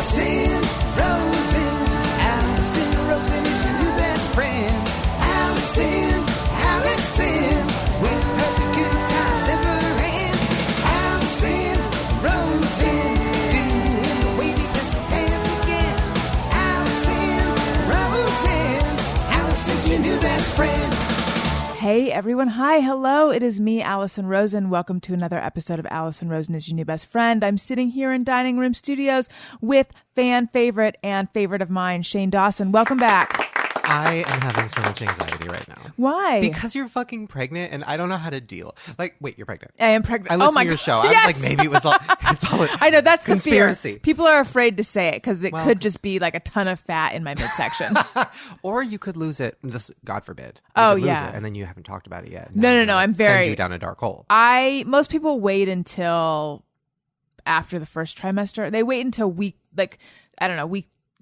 Allison Rosen. Allison Rosen is your new best friend. Allison, with her good times never end. Allison Rosen, doing the wavy pencil dance again. Allison Rosen, Allison's your new best friend. Hey everyone, hi, hello, it is me, Allison Rosen. Welcome to another episode of Allison Rosen is your new best friend. I'm sitting here in Dining Room Studios with fan favorite and favorite of mine, Shane Dawson. Welcome back. I am having so much anxiety right now. Why? Because you're fucking pregnant and I don't know how to deal. Like, wait, you're pregnant. I am pregnant. I listened to your show. Yes! I was like, maybe it was all, it's all I know, that's conspiracy. The fear. People are afraid to say it because it could just be like a ton of fat in my midsection. Or you could lose it, God forbid. Oh, could lose yeah. it, and then you haven't talked about it yet. No, I'm very... Send you down a dark hole. Most people wait until after the first trimester. They wait until week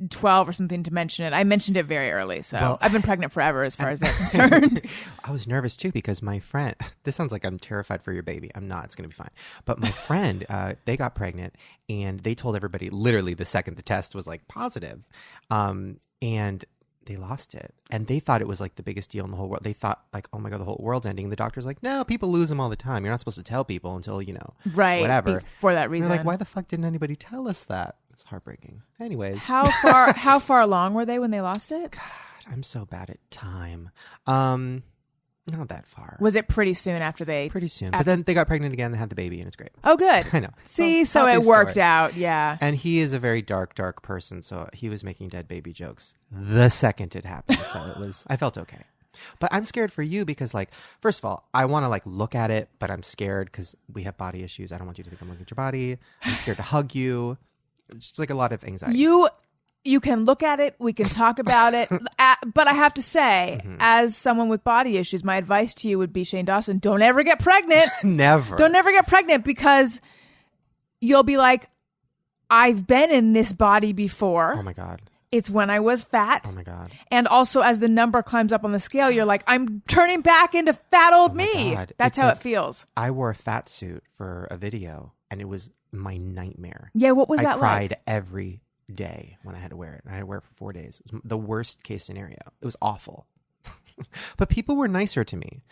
12 or something to mention it. I mentioned it very early, so I've been pregnant forever as far as that's concerned. I was nervous too because my friend, this sounds like I'm terrified for your baby. I'm not, it's going to be fine. But my friend, they got pregnant and they told everybody literally the second the test was like positive. And they lost it. And they thought it was like the biggest deal in the whole world. They thought like, oh my God, the whole world's ending. And the doctor's like, no, people lose them all the time. You're not supposed to tell people until, right, whatever. For that reason. And they're like, why the fuck didn't anybody tell us that? It's heartbreaking. Anyways. How far along were they when they lost it? God, I'm so bad at time. Not that far. Was it pretty soon after they... Pretty soon. But then they got pregnant again and had the baby and it's great. Oh, good. I know. See, so it worked out. Yeah. And he is a very dark person. So he was making dead baby jokes the second it happened. So I felt okay. But I'm scared for you because, like, first of all, I want to, like, look at it, but I'm scared because we have body issues. I don't want you to think I'm looking at your body. I'm scared to hug you. Just, like, a lot of anxiety. You can look at it. We can talk about it. But I have to say, as someone with body issues, my advice to you would be, Shane Dawson, don't ever get pregnant. Never. Don't ever get pregnant because you'll be like, I've been in this body before. Oh, my God. It's when I was fat. Oh, my God. And also, as the number climbs up on the scale, you're like, I'm turning back into fat old me. God. That's how it feels. I wore a fat suit for a video, and it was my nightmare. Yeah, what was that like? I cried every day when I had to wear it. And I had to wear it for 4 days. It was the worst case scenario. It was awful. But people were nicer to me.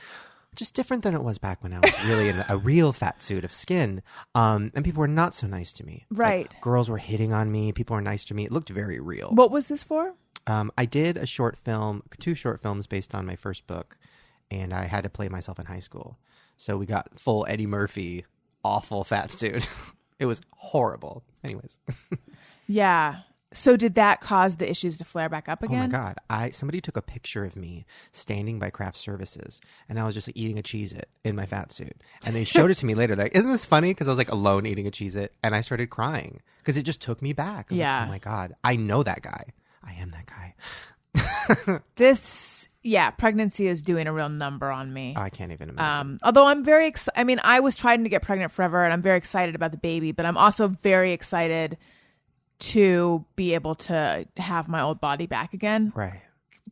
Just different than it was back when I was really in a real fat suit of skin. And people were not so nice to me. Right. Like, girls were hitting on me. People were nice to me. It looked very real. What was this for? I did a short film, 2 short films based on my first book. And I had to play myself in high school. So we got full Eddie Murphy, awful fat suit. It was horrible. Anyways. Yeah. So did that cause the issues to flare back up again? Oh my God. Somebody took a picture of me standing by craft services and I was just like eating a Cheez-It in my fat suit. And they showed it to me later. They're like, isn't this funny? Because I was like alone eating a Cheez-It and I started crying because it just took me back. I was like, oh my God. I know that guy. I am that guy. Pregnancy is doing a real number on me. I can't even imagine. Although I'm very excited. I mean, I was trying to get pregnant forever and I'm very excited about the baby, but I'm also very excited to be able to have my old body back again. Right.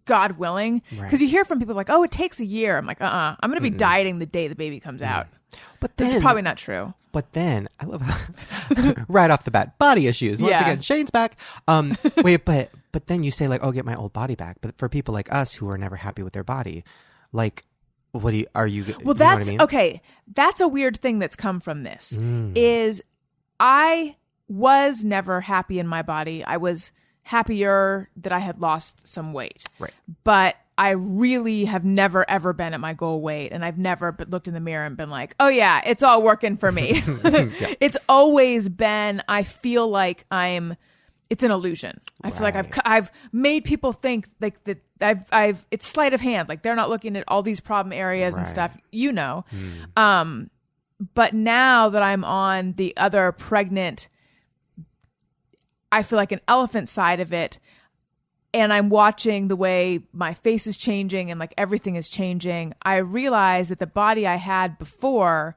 God willing. Because you hear from people like, oh, it takes a year. I'm like, I'm going to be dieting the day the baby comes out. But that's probably not true. But then, I love how, right off the bat, body issues. Once again, Shane's back. Wait, but then you say like, oh, get my old body back. But for people like us who are never happy with their body, like, well, that's, you know what I mean? Okay. That's a weird thing that's come from this is I was never happy in my body. I was happier that I had lost some weight. Right. But I really have never, ever been at my goal weight. And I've never looked in the mirror and been like, oh yeah, it's all working for me. Yeah. It's always been, I feel like it's an illusion. I feel like I've made people think like that it's sleight of hand. Like they're not looking at all these problem areas and stuff, but now that I'm on the other pregnant, I feel like an elephant side of it. And I'm watching the way my face is changing and like everything is changing. I realize that the body I had before,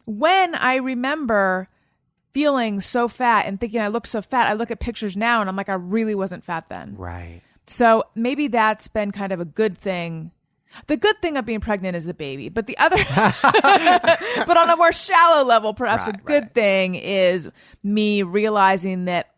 when I remember feeling so fat and thinking I look so fat, I look at pictures now and I'm like, I really wasn't fat then. Right. So maybe that's been kind of a good thing. The good thing of being pregnant is the baby, but the other, but on a more shallow level, perhaps a good thing is me realizing that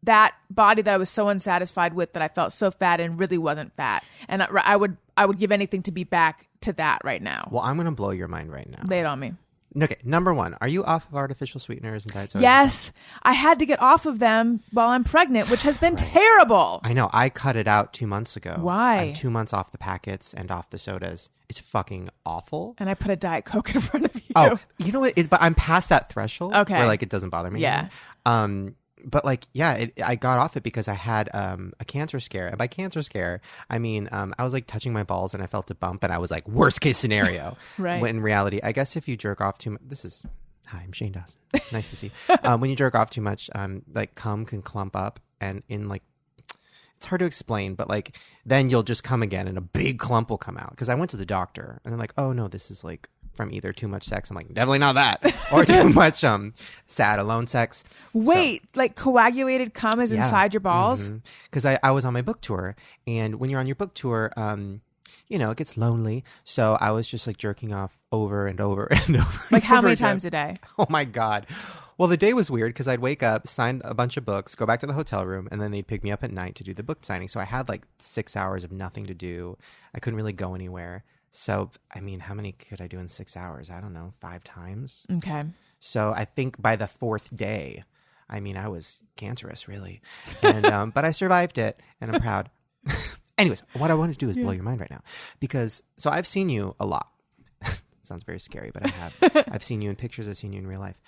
that body that I was so unsatisfied with, that I felt so fat and really wasn't fat. And I would give anything to be back to that right now. Well, I'm going to blow your mind right now. Lay it on me. Okay, number one, are you off of artificial sweeteners and diet sodas? Yes, I had to get off of them while I'm pregnant, which has been terrible. I know. I cut it out 2 months ago. Why? I'm 2 months off the packets and off the sodas. It's fucking awful. And I put a Diet Coke in front of you. Oh, you know what? But I'm past that threshold. Okay. Where like it doesn't bother me. Yeah. Anymore. But like, yeah, I got off it because I had a cancer scare. And by cancer scare, I mean, I was like touching my balls and I felt a bump and I was like, worst case scenario. Right. When in reality, I guess if you jerk off too much, hi, I'm Shane Dawson. Nice to see you. When you jerk off too much, like cum can clump up and in like, it's hard to explain, but like then you'll just come again and a big clump will come out. Because I went to the doctor and they're like, oh no, this is like from either too much sex. I'm like, definitely not that. Or too much sad alone sex. Wait, like coagulated cum is inside your balls? Because I was on my book tour, and when you're on your book tour, you know, it gets lonely. So I was just like jerking off over and over and over. Like how many again. times a day? Oh my God. Well, the day was weird because I'd wake up, sign a bunch of books, go back to the hotel room, and then they'd pick me up at night to do the book signing. So I had like 6 hours of nothing to do. I couldn't really go anywhere. So, I mean, how many could I do in 6 hours? I don't know, 5 times. Okay. So I think by the 4th day, I mean, I was cancerous, really. And but I survived it, and I'm proud. Anyways, what I want to do is blow your mind right now. Because, so I've seen you a lot. Sounds very scary, but I have. I've seen you in pictures. I've seen you in real life.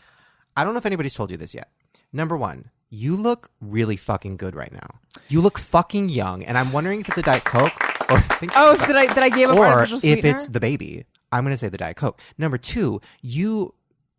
I don't know if anybody's told you this yet. Number one, you look really fucking good right now. You look fucking young, and I'm wondering if it's a Diet Coke or did I give up artificial sweetener? If it's the baby. I'm going to say the Diet Coke. Number two,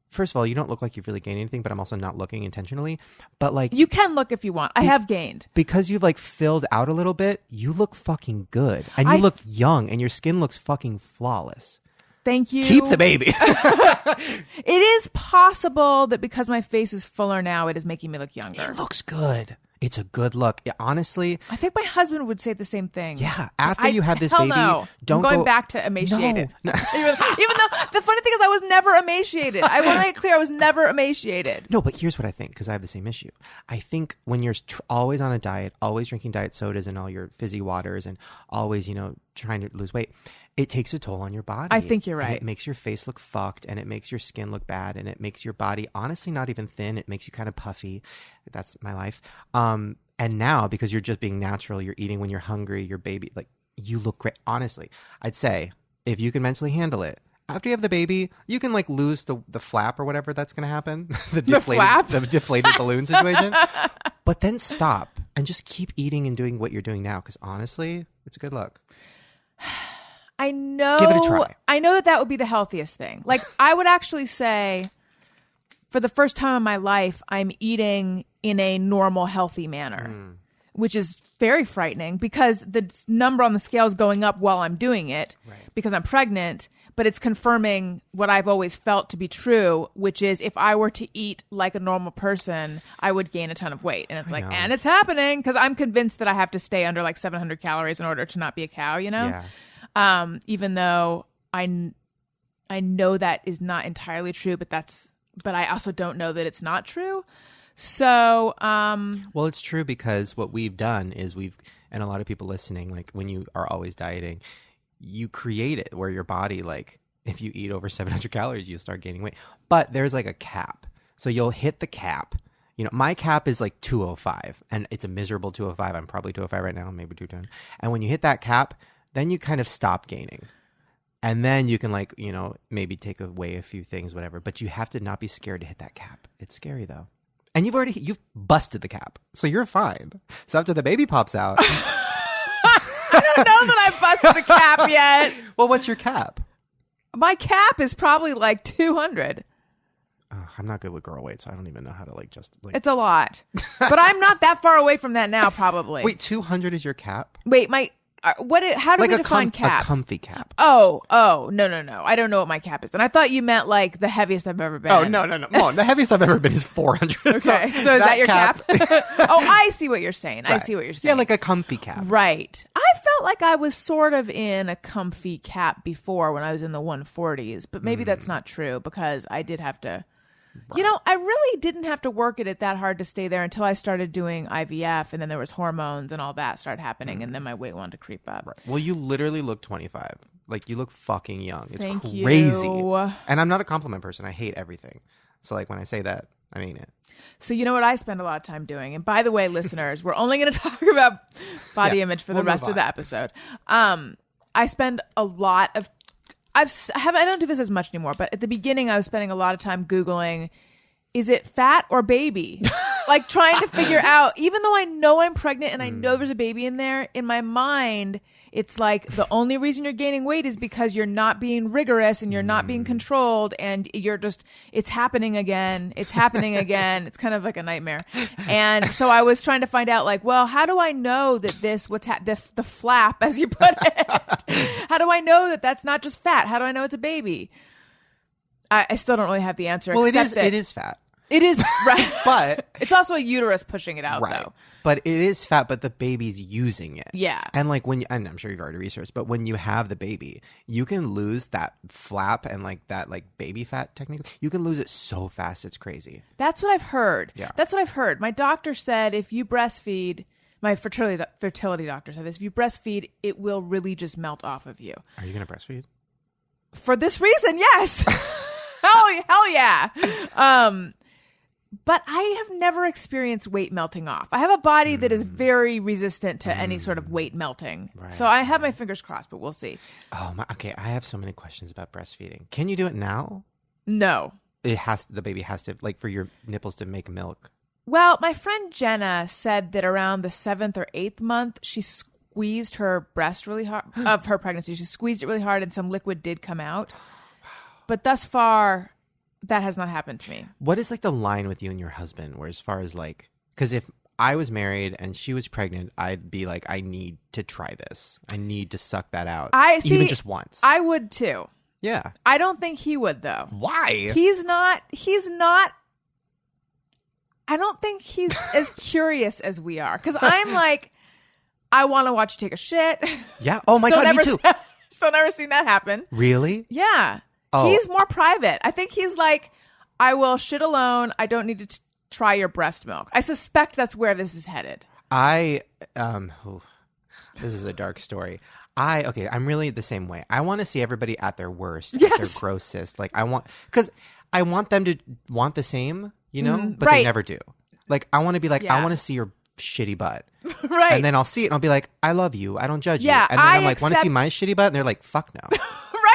first of all, you don't look like you've really gained anything, but I'm also not looking intentionally. But like, you can look if you want. I have gained. Because you've like filled out a little bit, you look fucking good. And you look young, and your skin looks fucking flawless. Thank you. Keep the baby. It is possible that because my face is fuller now, it is making me look younger. It looks good. It's a good look. Yeah, honestly. I think my husband would say the same thing. Yeah. After you have this baby, no. don't I'm going go back to emaciated. No. Even though the funny thing is I was never emaciated. I want to make it clear I was never emaciated. No, but here's what I think, because I have the same issue. I think when you're always on a diet, always drinking diet sodas and all your fizzy waters and always, trying to lose weight, it takes a toll on your body. I think you're right. And it makes your face look fucked, and it makes your skin look bad, and it makes your body honestly not even thin. It makes you kind of puffy. That's my life. And now, because you're just being natural, you're eating when you're hungry, your baby, like, you look great. Honestly, I'd say if you can mentally handle it, after you have the baby, you can like lose the flap or whatever that's going to happen. the deflated balloon situation. But then stop and just keep eating and doing what you're doing now. Because honestly, it's a good look. I know. Give it a try. I know that would be the healthiest thing. Like, I would actually say, for the first time in my life, I'm eating in a normal, healthy manner, which is very frightening because the number on the scale is going up while I'm doing it because I'm pregnant. But it's confirming what I've always felt to be true, which is if I were to eat like a normal person, I would gain a ton of weight. And it's and it's happening because I'm convinced that I have to stay under like 700 calories in order to not be a cow, Yeah. Even though I know that is not entirely true, but I also don't know that it's not true. So, well, it's true because what we've done is and a lot of people listening, like when you are always dieting, you create it where your body, like if you eat over 700 calories, you start gaining weight, but there's like a cap. So you'll hit the cap. My cap is like 205 and it's a miserable 205. I'm probably 205 right now, maybe 210. And when you hit that cap, then you kind of stop gaining. And then you can like, maybe take away a few things, whatever. But you have to not be scared to hit that cap. It's scary though. And you've busted the cap. So you're fine. So after the baby pops out. I don't know that I've busted the cap yet. Well, what's your cap? My cap is probably like 200. I'm not good with girl weight, so I don't even know how to It's a lot. But I'm not that far away from that now, probably. Wait, 200 is your cap? Wait, how do we define cap? A comfy cap. Oh, no. I don't know what my cap is. And I thought you meant like the heaviest I've ever been. Oh, no. The heaviest I've ever been is 400. Okay, so is that your cap? Oh, I see what you're saying. Right. I see what you're saying. Yeah, like a comfy cap. Right. I felt like I was sort of in a comfy cap before when I was in the 140s, but maybe that's not true because I did have to You know, I really didn't have to work at it that hard to stay there until I started doing IVF, and then there was hormones and all that started happening, and then my weight wanted to creep up. Right. Well, you literally look 25. Like, you look fucking young. It's Thank crazy. you. And I'm not a compliment person. I hate everything. So, like, when I say that, I mean it. So you know what I spend a lot of time doing? And by the way, listeners, we're only going to talk about body image for the rest of the episode. I spend a lot of I don't do this as much anymore, but at the beginning I was spending a lot of time Googling, is it fat or baby? Like trying to figure out, even though I know I'm pregnant and I know there's a baby in there, in my mind, it's like the only reason you're gaining weight is because you're not being rigorous and you're not being controlled and you're just, it's happening again. It's happening again. It's kind of like a nightmare. And so I was trying to find out like, well, how do I know that this, the flap, as you put it, how do I know that that's not just fat? How do I know it's a baby? I still don't really have the answer. Well, it is fat. It is, right. But it's also a uterus pushing it out, right. though. But it is fat, but the baby's using it. Yeah. And like and I'm sure you've already researched, but when you have the baby, you can lose that flap and like that like baby fat technically. You can lose it so fast, it's crazy. That's what I've heard. Yeah. That's what I've heard. My doctor said if you breastfeed, my fertility doctor said this, if you breastfeed, it will really just melt off of you. Are you going to breastfeed? For this reason, yes. hell yeah. But I have never experienced weight melting off. I have a body that is very resistant to any sort of weight melting. Right. So I have my fingers crossed, but we'll see. Oh my, okay. I have so many questions about breastfeeding. Can you do it now? No. The baby has to, like, for your nipples to make milk. Well, my friend Jenna said that around the 7th or 8th month, she squeezed her breast really hard of her pregnancy. She squeezed it really hard and some liquid did come out. But thus far, that has not happened to me. What is like the line with you and your husband where as far as like, because if I was married and she was pregnant, I'd be like, I need to try this. I need to suck that out. Even just once. I would too. Yeah. I don't think he would though. Why? He's not, I don't think he's as curious as we are. Because I'm like, I want to watch you take a shit. Yeah. Oh my God, me too. Still never seen that happen. Really? Yeah. Oh. He's more private. I think he's like, I will shit alone. I don't need to try your breast milk. I suspect that's where this is headed. This is a dark story. I'm really the same way. I want to see everybody at their worst, at their grossest. Like because I want them to want the same, you know, but they never do. Like I want to be like, I want to see your shitty butt. Right. And then I'll see it and I'll be like, I love you. I don't judge you. Yeah, And then I'm like, want to see my shitty butt? And they're like, fuck no.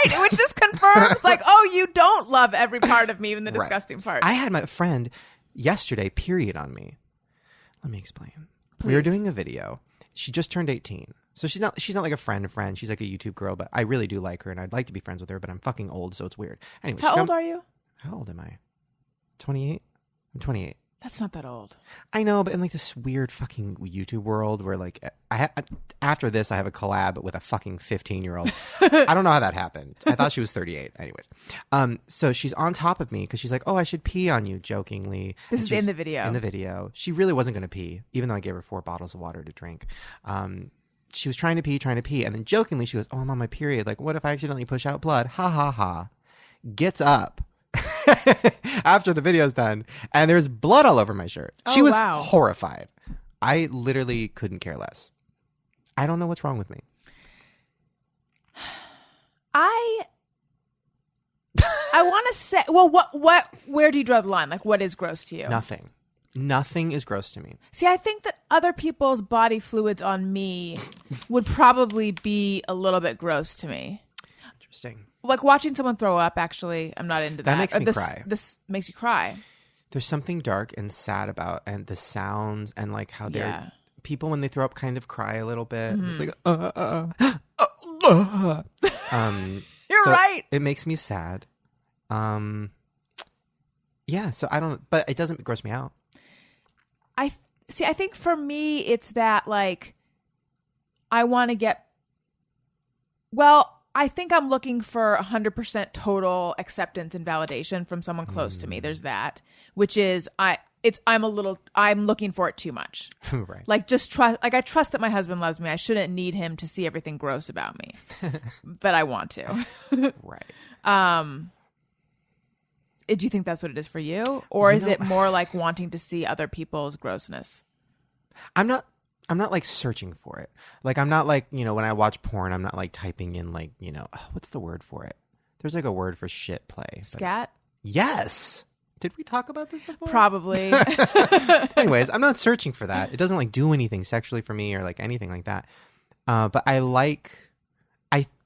Right, which just confirms, like, oh, you don't love every part of me, even the disgusting parts. I had my friend yesterday period on me. Let me explain. Please. We were doing a video. She just turned 18. So she's not like a friend. She's like a YouTube girl, but I really do like her, and I'd like to be friends with her, but I'm fucking old, so it's weird. Anyway, How old are you? How old am I? 28? I'm 28. That's not that old. I know, but in like this weird fucking YouTube world where like after this I have a collab with a fucking 15-year-old. I don't know how that happened. I thought she was 38. Anyways, so she's on top of me because she's like, "Oh, I should pee on you," jokingly. This is in the video. In the video, she really wasn't going to pee, even though I gave her 4 bottles of water to drink. She was trying to pee, and then jokingly she goes, "Oh, I'm on my period. Like, what if I accidentally push out blood?" Ha ha ha. Gets up. After the video's done, and there's blood all over my shirt. She was horrified. I literally couldn't care less. I don't know what's wrong with me. I want to say, well, where do you draw the line? Like, what is gross to you? Nothing is gross to me. See, I think that other people's body fluids on me would probably be a little bit gross to me. Interesting. Like watching someone throw up, actually, I'm not into that. That makes me cry. This makes you cry. There's something dark and sad about, and the sounds and like how they're people when they throw up kind of cry a little bit. Mm-hmm. It's like, You're right. It makes me sad. Yeah, so I don't, but it doesn't gross me out. I think for me, it's that like, I want to I think I'm looking for 100% total acceptance and validation from someone close to me. There's that, which is I'm looking for it too much. Right. Like just trust, like I trust that my husband loves me. I shouldn't need him to see everything gross about me, but I want to. Right. Do you think that's what it is for you? Or is know- it more like wanting to see other people's grossness? I'm not like searching for it. Like I'm not like, you know, when I watch porn, I'm not like typing in like, you know, what's the word for it? There's like a word for shit play. but- Scat? Yes. Did we talk about this before? Probably. Anyways, I'm not searching for that. It doesn't like do anything sexually for me or like anything like that. But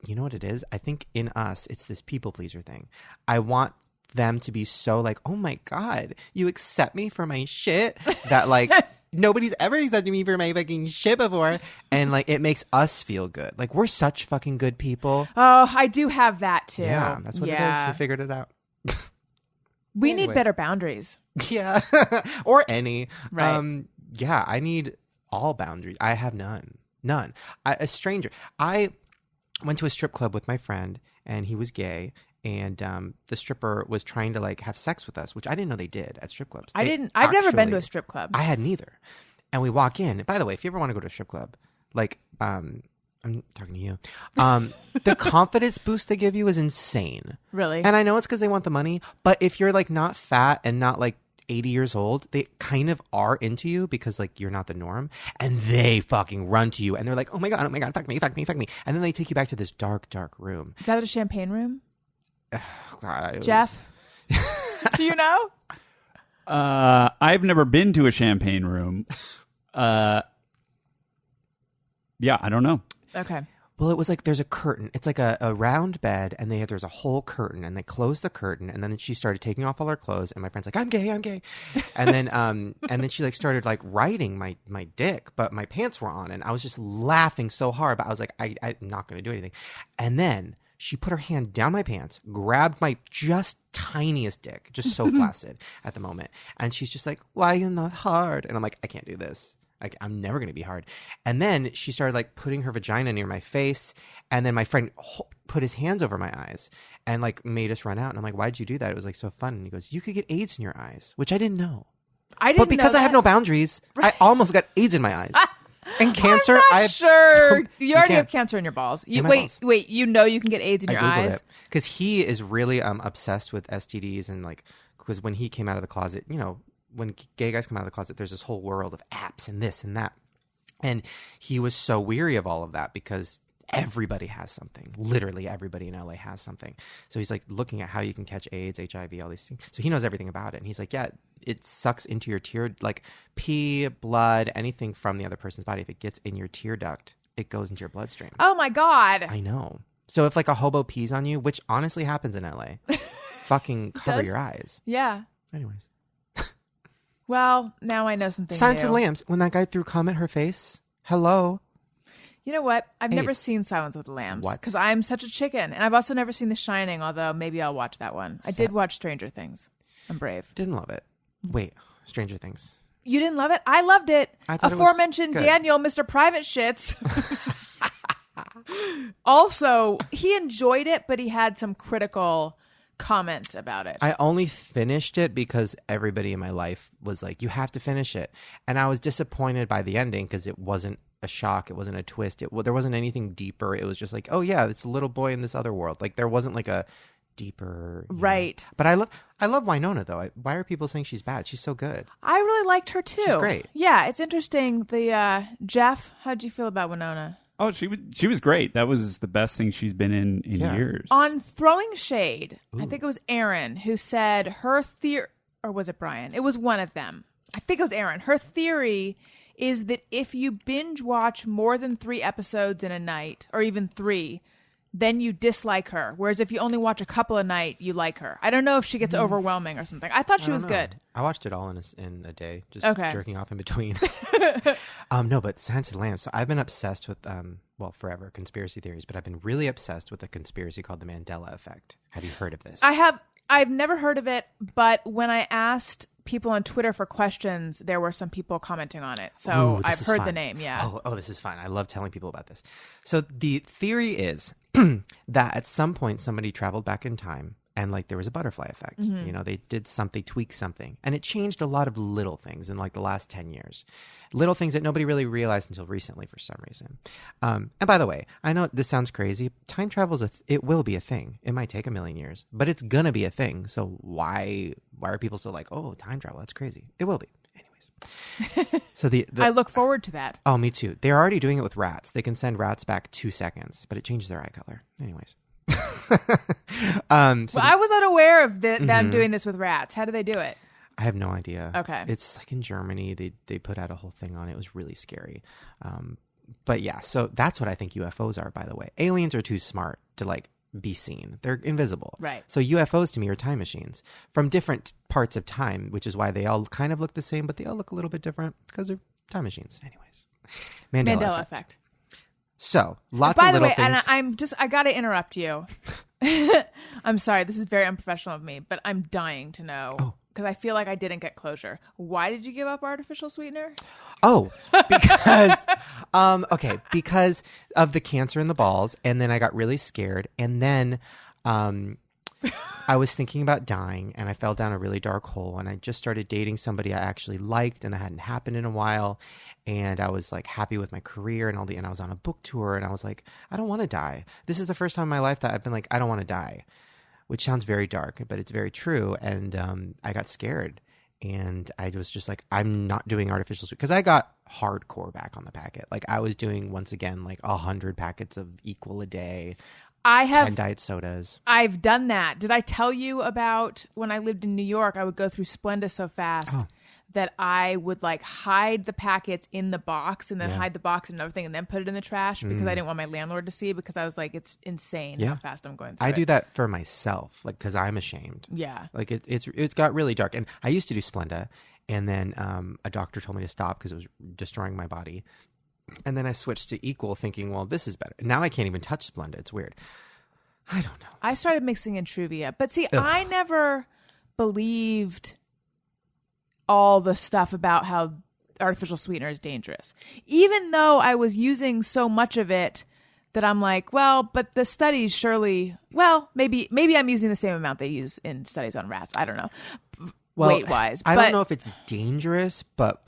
you know what it is? I think in us, it's this people pleaser thing. I want them to be so like, oh my God, you accept me for my shit that like nobody's ever accepted me for my fucking shit before. And like, it makes us feel good. Like we're such fucking good people. Oh, I do have that too. Yeah, that's what it is. We figured it out. We need Anyways. better boundaries. Yeah. Or any. Right. Yeah, I need all boundaries. I have none. None. A stranger. I went to a strip club with my friend and he was gay and the stripper was trying to like have sex with us, which I didn't know they did at strip clubs. I've They never been to a actually- strip club. I hadn't either. And we walk in. By the way, if you ever want to go to a strip club, like I'm talking to you. The confidence boost they give you is insane. Really? And I know it's because they want the money, but if you're like not fat and not like 80 years old, they kind of are into you because like you're not the norm, and they fucking run to you and they're like, oh my god, fuck me, and then they take you back to this dark room. Is that a champagne room? God, it was- Jeff? Do you know? I've never been to a champagne room. Yeah, I don't know. Okay. Well, it was like there's a curtain. It's like a round bed, and there's a whole curtain, and they close the curtain, and then she started taking off all her clothes, and my friend's like, I'm gay, and then she like started like riding my dick, but my pants were on, and I was just laughing so hard, but I was like, I'm not going to do anything, and then she put her hand down my pants, grabbed my just tiniest dick, just so flaccid at the moment, and she's just like, why are you not hard? And I'm like, I can't do this. Like, I'm never going to be hard. And then she started like putting her vagina near my face. And then my friend put his hands over my eyes and like made us run out. And I'm like, why'd you do that? It was like so fun. And he goes, you could get AIDS in your eyes, which I didn't know. I didn't But because know I have that. no boundaries, I almost got AIDS in my eyes. And cancer, I'm not sure. so- you already can't- have cancer in your balls. In my Wait, balls. wait. You know you can get AIDS in I your Googled eyes? it because he is really obsessed with STDs and like, because when he came out of the closet, you know, when gay guys come out of the closet, there's this whole world of apps and this and that. And he was so weary of all of that because everybody has something. Literally everybody in LA has something. So he's like looking at how you can catch AIDS, HIV, all these things. So he knows everything about it. And he's like, yeah, it sucks into your tear, like pee, blood, anything from the other person's body. If it gets in your tear duct, it goes into your bloodstream. Oh my God. I know. So if like a hobo pees on you, which honestly happens in LA, fucking cover does? your eyes. Yeah. Anyways. Well, now I know something Silence new. of the Lambs. When that guy threw cum at her face, hello. You know what? I've never AIDS. seen Silence of the Lambs. What? Because I'm such a chicken. And I've also never seen The Shining, although maybe I'll watch that one. I did watch Stranger Things. I'm brave. Didn't love it. Wait, Stranger Things. You didn't love it? I loved it. I thought it was Aforementioned good. Daniel, Mr. Private Shits. Also, he enjoyed it, but he had some critical comments about it. I only finished it because everybody in my life was like, you have to finish it. And I was disappointed by the ending because it wasn't a shock. It wasn't a twist. There wasn't anything deeper. It was just like, oh yeah, it's a little boy in this other world. Like there wasn't like a deeper. you know. Right. But I love Winona though. Why are people saying she's bad? She's so good. I really liked her too. She's great. Yeah, it's interesting. The Jeff, how'd you feel about Winona? Oh, she was great. That was the best thing she's been in Yeah. years. On Throwing Shade, I think it was Aaron who said her theory, or was it Brian? It was one of them. I think it was Aaron. Her theory is that if you binge watch more than 3 episodes in a night, or even 3, then you dislike her. Whereas if you only watch a couple a night, you like her. I don't know if she gets overwhelming or something. I thought she was good. I watched it all in a day, just Okay. jerking off in between. No, but Silence of the Lambs. So I've been obsessed with, forever conspiracy theories, but I've been really obsessed with a conspiracy called the Mandela Effect. Have you heard of this? I've never heard of it, but when I asked people on Twitter for questions, there were some people commenting on it. So Ooh, this I've is heard the fun. name. Yeah. Oh, this is fun. I love telling people about this. So the theory is that at some point somebody traveled back in time And like there was a butterfly effect. You know, they tweaked something. And it changed a lot of little things in like the last 10 years. Little things that nobody really realized until recently for some reason. And by the way, I know this sounds crazy. Time travel it will be a thing. It might take 1,000,000 years, but it's going to be a thing. So why are people so like, oh, time travel, that's crazy. It will be. Anyways. So I look forward to that. Oh, me too. They're already doing it with rats. They can send rats back 2 seconds, but it changes their eye color. Anyways. Well, I was unaware of them doing this with rats. How do they do it? I have no idea. Okay. It's like in Germany, they put out a whole thing on it. It was really scary. But yeah, so that's what I think UFOs are, by the way. Aliens are too smart to like be seen. They're invisible. Right. So UFOs to me are time machines from different parts of time, which is why they all kind of look the same, but they all look a little bit different because they're time machines. Anyways. Mandela effect. So, lots of little things. By the way, and I got to interrupt you. I'm sorry, this is very unprofessional of me, but I'm dying to know, because I feel like I didn't get closure. Why did you give up artificial sweetener? Oh, because, because of the cancer in the balls, and then I got really scared, and then I was thinking about dying, and I fell down a really dark hole, and I just started dating somebody I actually liked, and that hadn't happened in a while, and I was like happy with my career and and I was on a book tour, and I was like, I don't want to die. This is the first time in my life that I've been like, I don't want to die, which sounds very dark, but it's very true. And I got scared, and I was just like, I'm not doing artificial sweet, because I got hardcore back on the packet. Like I was doing, once again, like 100 packets of Equal a day. I have 10 diet sodas. I've done that. Did I tell you about when I lived in New York? I would go through Splenda so fast that I would like hide the packets in the box and then hide the box in another thing and then put it in the trash because I didn't want my landlord to see, because I was like, it's insane how fast I'm going through I do that for myself, like because I'm ashamed. Yeah. Like it got really dark. And I used to do Splenda, and then a doctor told me to stop because it was destroying my body. And then I switched to Equal thinking, well, this is better. Now I can't even touch Splenda. It's weird. I don't know. I started mixing in Truvia. But see, I never believed all the stuff about how artificial sweetener is dangerous. Even though I was using so much of it that I'm like, well, but the studies surely, well, maybe I'm using the same amount they use in studies on rats. I don't know. Weight-wise. I don't know if it's dangerous, but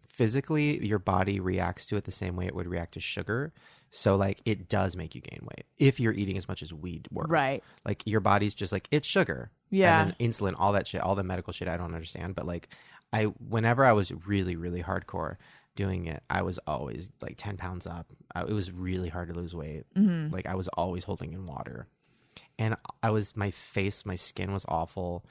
physically your body reacts to it the same way it would react to sugar. So like it does make you gain weight if you're eating as much as weed were. Right. Like your body's just like, it's sugar. Yeah. And then insulin, all that shit, all the medical shit I don't understand. But like whenever I was really, really hardcore doing it, I was always like 10 pounds up. It was really hard to lose weight. Mm-hmm. Like I was always holding in water. And my skin was awful.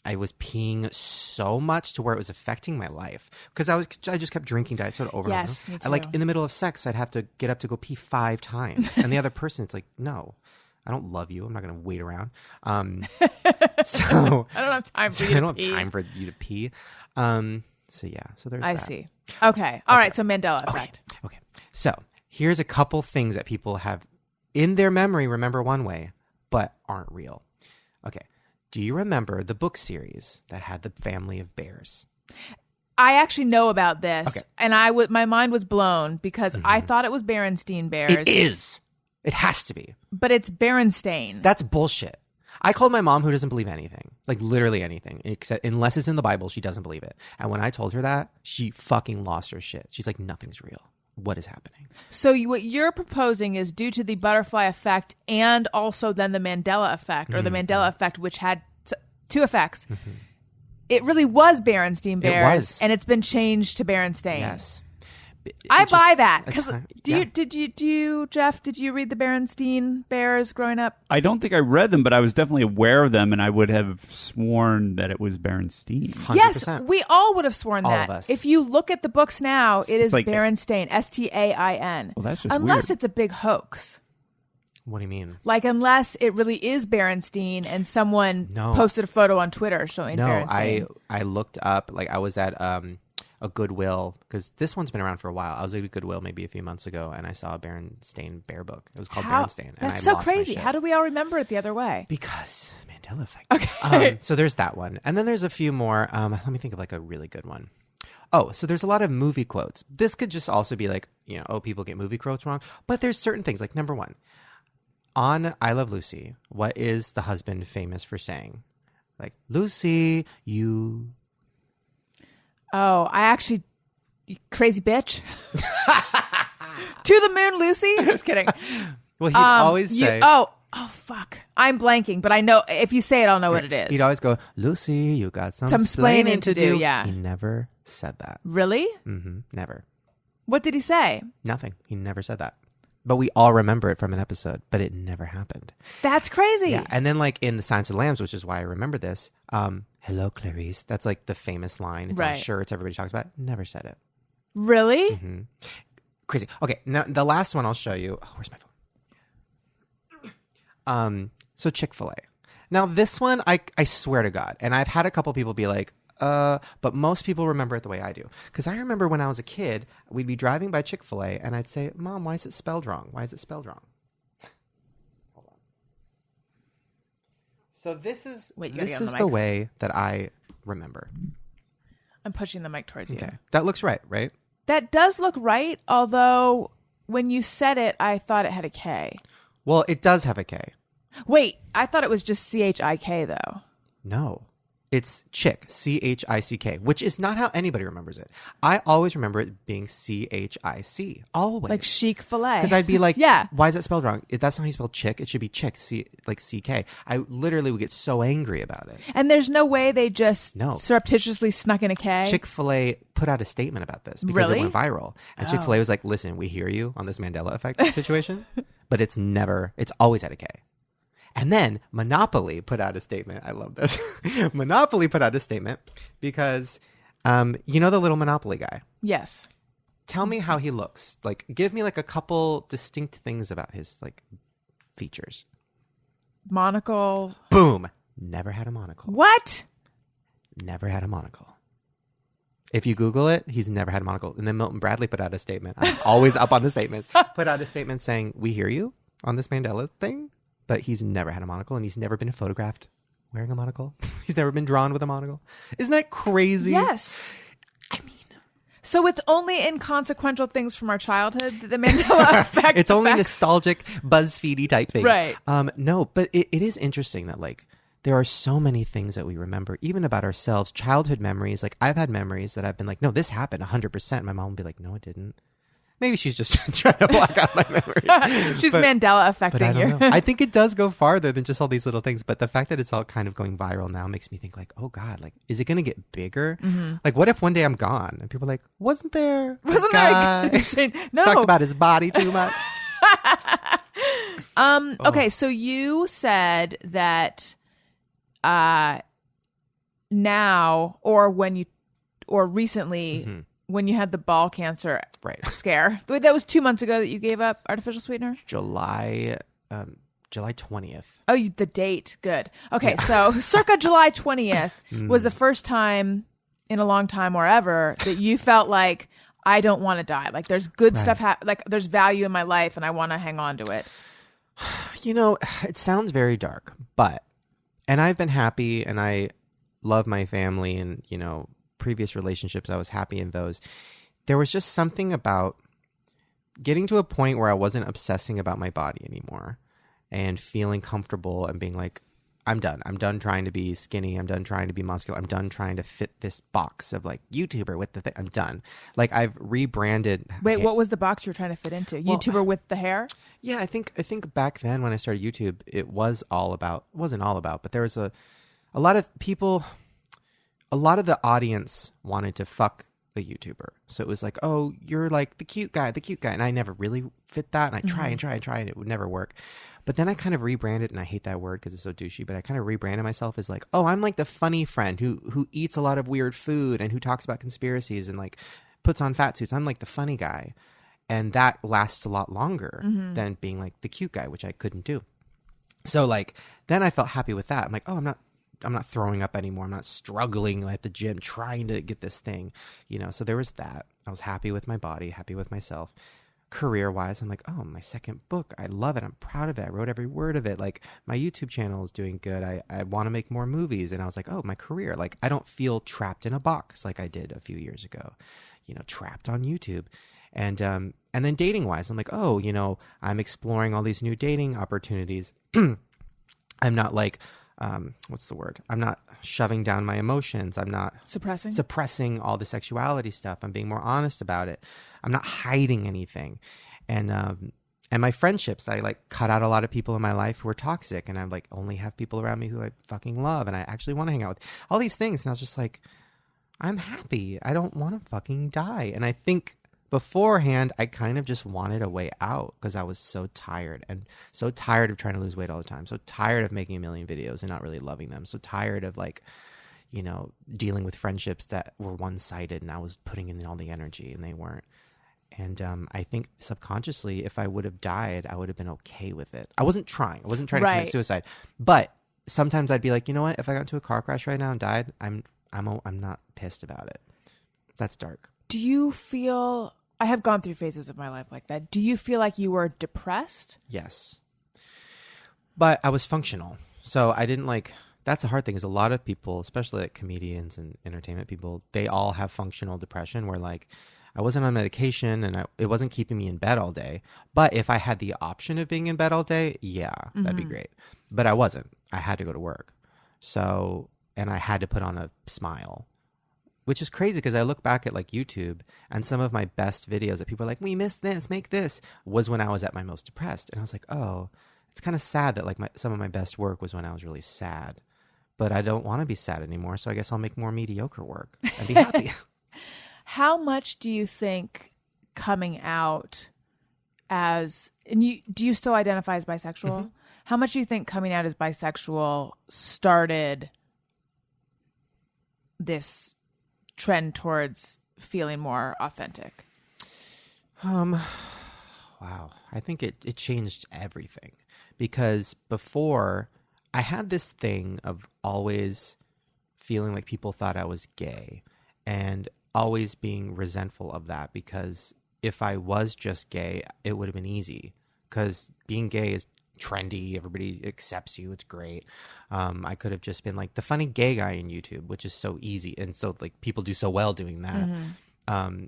I was peeing so much to where it was affecting my life because I just kept drinking diet soda over and over. Yes, me too. Like in the middle of sex, I'd have to get up to go pee 5 times, and the other person, it's like, no, I don't love you. I'm not going to wait around. So I don't have time for you. I don't have time for you to pee. So yeah, so there's. I that. see. Okay. All right. So Mandela effect. Okay. So here's a couple things that people have in their memory remember one way, but aren't real. Okay. Do you remember the book series that had the family of bears? I actually know about this, okay. And my mind was blown because I thought it was Berenstain Bears. It is. It has to be. But it's Berenstain. That's bullshit. I called my mom, who doesn't believe anything, like literally anything, except unless it's in the Bible, she doesn't believe it. And when I told her that, she fucking lost her shit. She's like, nothing's real. What is happening? So what you're proposing is due to the butterfly effect and also then the Mandela effect, or the Mandela effect, which had two effects. Mm-hmm. It really was Berenstain Bears, and it's been changed to Berenstain. Yes, I buy that. Jeff? Did you read the Berenstain Bears growing up? I don't think I read them, but I was definitely aware of them, and I would have sworn that it was Berenstain. 100%. Yes, we all would have sworn all that. Of us. If you look at the books now, it is like Berenstain, Stainn. Well, that's just unless weird. It's a big hoax. What do you mean? Like, unless it really is Berenstain and someone posted a photo on Twitter showing Berenstain. I looked up, like I was at a Goodwill, because this one's been around for a while. I was at a Goodwill maybe a few months ago, and I saw a Berenstain bear book. It was called Berenstain. And that's so crazy. How do we all remember it the other way? Because Mandela effect. Okay. So there's that one. And then there's a few more. Let me think of like a really good one. Oh, so there's a lot of movie quotes. This could just also be like, people get movie quotes wrong. But there's certain things, like number one, On I Love Lucy, what is the husband famous for saying? Like, Lucy, you... Oh, I actually... Crazy bitch. To the moon, Lucy. Just kidding. Well, he'd always say... Oh, fuck. I'm blanking, but I know... If you say it, I'll know what it is. He'd always go, Lucy, you got some splaining to do. Yeah. He never said that. Really? Never. What did he say? Nothing. He never said that. But we all remember it from an episode, but it never happened. That's crazy. Yeah. And then like in The Silence of the Lambs, which is why I remember this, hello, Clarice. That's like the famous line. It's on shirts. Everybody talks about it. Never said it. Really? Crazy. Okay. Now the last one I'll show you. Oh, where's my phone? So Chick-fil-A. Now this one, I swear to God, and I've had a couple people be like, but most people remember it the way I do. Because I remember when I was a kid, we'd be driving by Chick-fil-A and I'd say, Mom, why is it spelled wrong? Why is it spelled wrong? Hold on. So this is the way that I remember. I'm pushing the mic towards you. Okay. That looks right? That does look right, although when you said it, I thought it had a K. Well, it does have a K. Wait, I thought it was just CHIK though. No. It's Chick, C-H-I-C-K, which is not how anybody remembers it. I always remember it being C-H-I-C, always. Like chic filet. Because I'd be like, yeah. Why is that spelled wrong? That's not how you spell chick. It should be chick, like C-K. I literally would get so angry about it. And there's no way they just surreptitiously snuck in a K? Chick-fil-A put out a statement about this because it went viral. And Chick-fil-A was like, listen, we hear you on this Mandela effect situation, but it's always at a K. And then Monopoly put out a statement. I love this. Monopoly put out a statement because, you know the little Monopoly guy? Yes. Tell me how he looks. Like, give me like a couple distinct things about his like features. Monocle. Boom. Never had a monocle. What? Never had a monocle. If you Google it, he's never had a monocle. And then Milton Bradley put out a statement. I'm always up on the statements. Put out a statement saying, we hear you on this Mandela thing. But he's never had a monocle, and he's never been photographed wearing a monocle. He's never been drawn with a monocle. Isn't that crazy? Yes. I mean, so it's only inconsequential things from our childhood that the Mandela effect. It's only nostalgic, BuzzFeedy type things. Right. No, but it is interesting that like there are so many things that we remember, even about ourselves, childhood memories. Like I've had memories that I've been like, no, this happened 100%. My mom would be like, no, it didn't. Maybe she's just trying to block out my memories. She's Mandela affecting you. I think it does go farther than just all these little things. But the fact that it's all kind of going viral now makes me think like, oh God, like, is it going to get bigger? Mm-hmm. Like, what if one day I'm gone and people are like, wasn't there a guy no. talked about his body too much? Okay, so you said that now or recently. Mm-hmm. When you had the ball cancer scare. That was 2 months ago that you gave up artificial sweetener? July 20th. Oh, the date. Good. Okay, so circa July 20th was the first time in a long time or ever that you felt like, I don't want to die. Like there's good stuff, like there's value in my life and I want to hang on to it. You know, it sounds very dark, and I've been happy and I love my family and, you know, previous relationships, I was happy in those. There was just something about getting to a point where I wasn't obsessing about my body anymore and feeling comfortable and being like, I'm done. I'm done trying to be skinny. I'm done trying to be muscular. I'm done trying to fit this box of like YouTuber with the thing. I'm done. Like I've rebranded. Wait, what was the box you were trying to fit into? YouTuber with the hair? Yeah, I think back then when I started YouTube, it wasn't all about, but there was a lot of people. A lot of the audience wanted to fuck the YouTuber. So it was like, oh, you're like the cute guy. And I never really fit that. And I try and it would never work. But then I kind of rebranded, and I hate that word because it's so douchey, but I kind of rebranded myself as like, oh, I'm like the funny friend who eats a lot of weird food and who talks about conspiracies and like puts on fat suits. I'm like the funny guy. And that lasts a lot longer than being like the cute guy, which I couldn't do. So like, then I felt happy with that. I'm like, oh, I'm not throwing up anymore. I'm not struggling at the gym trying to get this thing, you know? So there was that. I was happy with my body, happy with myself. career-wise, I'm like, oh, my second book, I love it. I'm proud of it. I wrote every word of it. Like, my YouTube channel is doing good. I want to make more movies. And I was like, oh, my career. Like, I don't feel trapped in a box like I did a few years ago, trapped on YouTube. And then dating-wise, I'm like, oh, I'm exploring all these new dating opportunities. I'm not like, what's the word? I'm not shoving down my emotions. I'm not suppressing all the sexuality stuff. I'm being more honest about it. I'm not hiding anything. And my friendships, I like cut out a lot of people in my life who are toxic, and I like only have people around me who I fucking love and I actually want to hang out with. All these things. And I was just like, I'm happy. I don't want to fucking die. And I think beforehand, I kind of just wanted a way out because I was so tired of trying to lose weight all the time. So tired of making a million videos and not really loving them. So tired of like, dealing with friendships that were one-sided and I was putting in all the energy and they weren't. And I think subconsciously, if I would have died, I would have been okay with it. I wasn't trying to commit suicide. But sometimes I'd be like, you know what? If I got into a car crash right now and died, I'm not pissed about it. That's dark. Do you feel... I have gone through phases of my life like that. Do you feel like you were depressed? Yes. But I was functional. So I didn't like... That's a hard thing is a lot of people, especially like comedians and entertainment people, they all have functional depression where like I wasn't on medication and it wasn't keeping me in bed all day. But if I had the option of being in bed all day, yeah, that'd be great. But I wasn't. I had to go to work. So, and I had to put on a smile, which is crazy because I look back at like YouTube and some of my best videos that people are like, we missed this, make this, was when I was at my most depressed. And I was like, oh, it's kind of sad that like some of my best work was when I was really sad. But I don't want to be sad anymore, so I guess I'll make more mediocre work and be happy. How much do you think coming out as, and do you still identify as bisexual? Mm-hmm. How much do you think coming out as bisexual started this trend towards feeling more authentic? Wow. I think it changed everything because before I had this thing of always feeling like people thought I was gay and always being resentful of that because if I was just gay, it would have been easy because being gay is trendy. Everybody accepts you. It's great. I could have just been like the funny gay guy in YouTube, which is so easy. And so like people do so well doing that. Mm-hmm.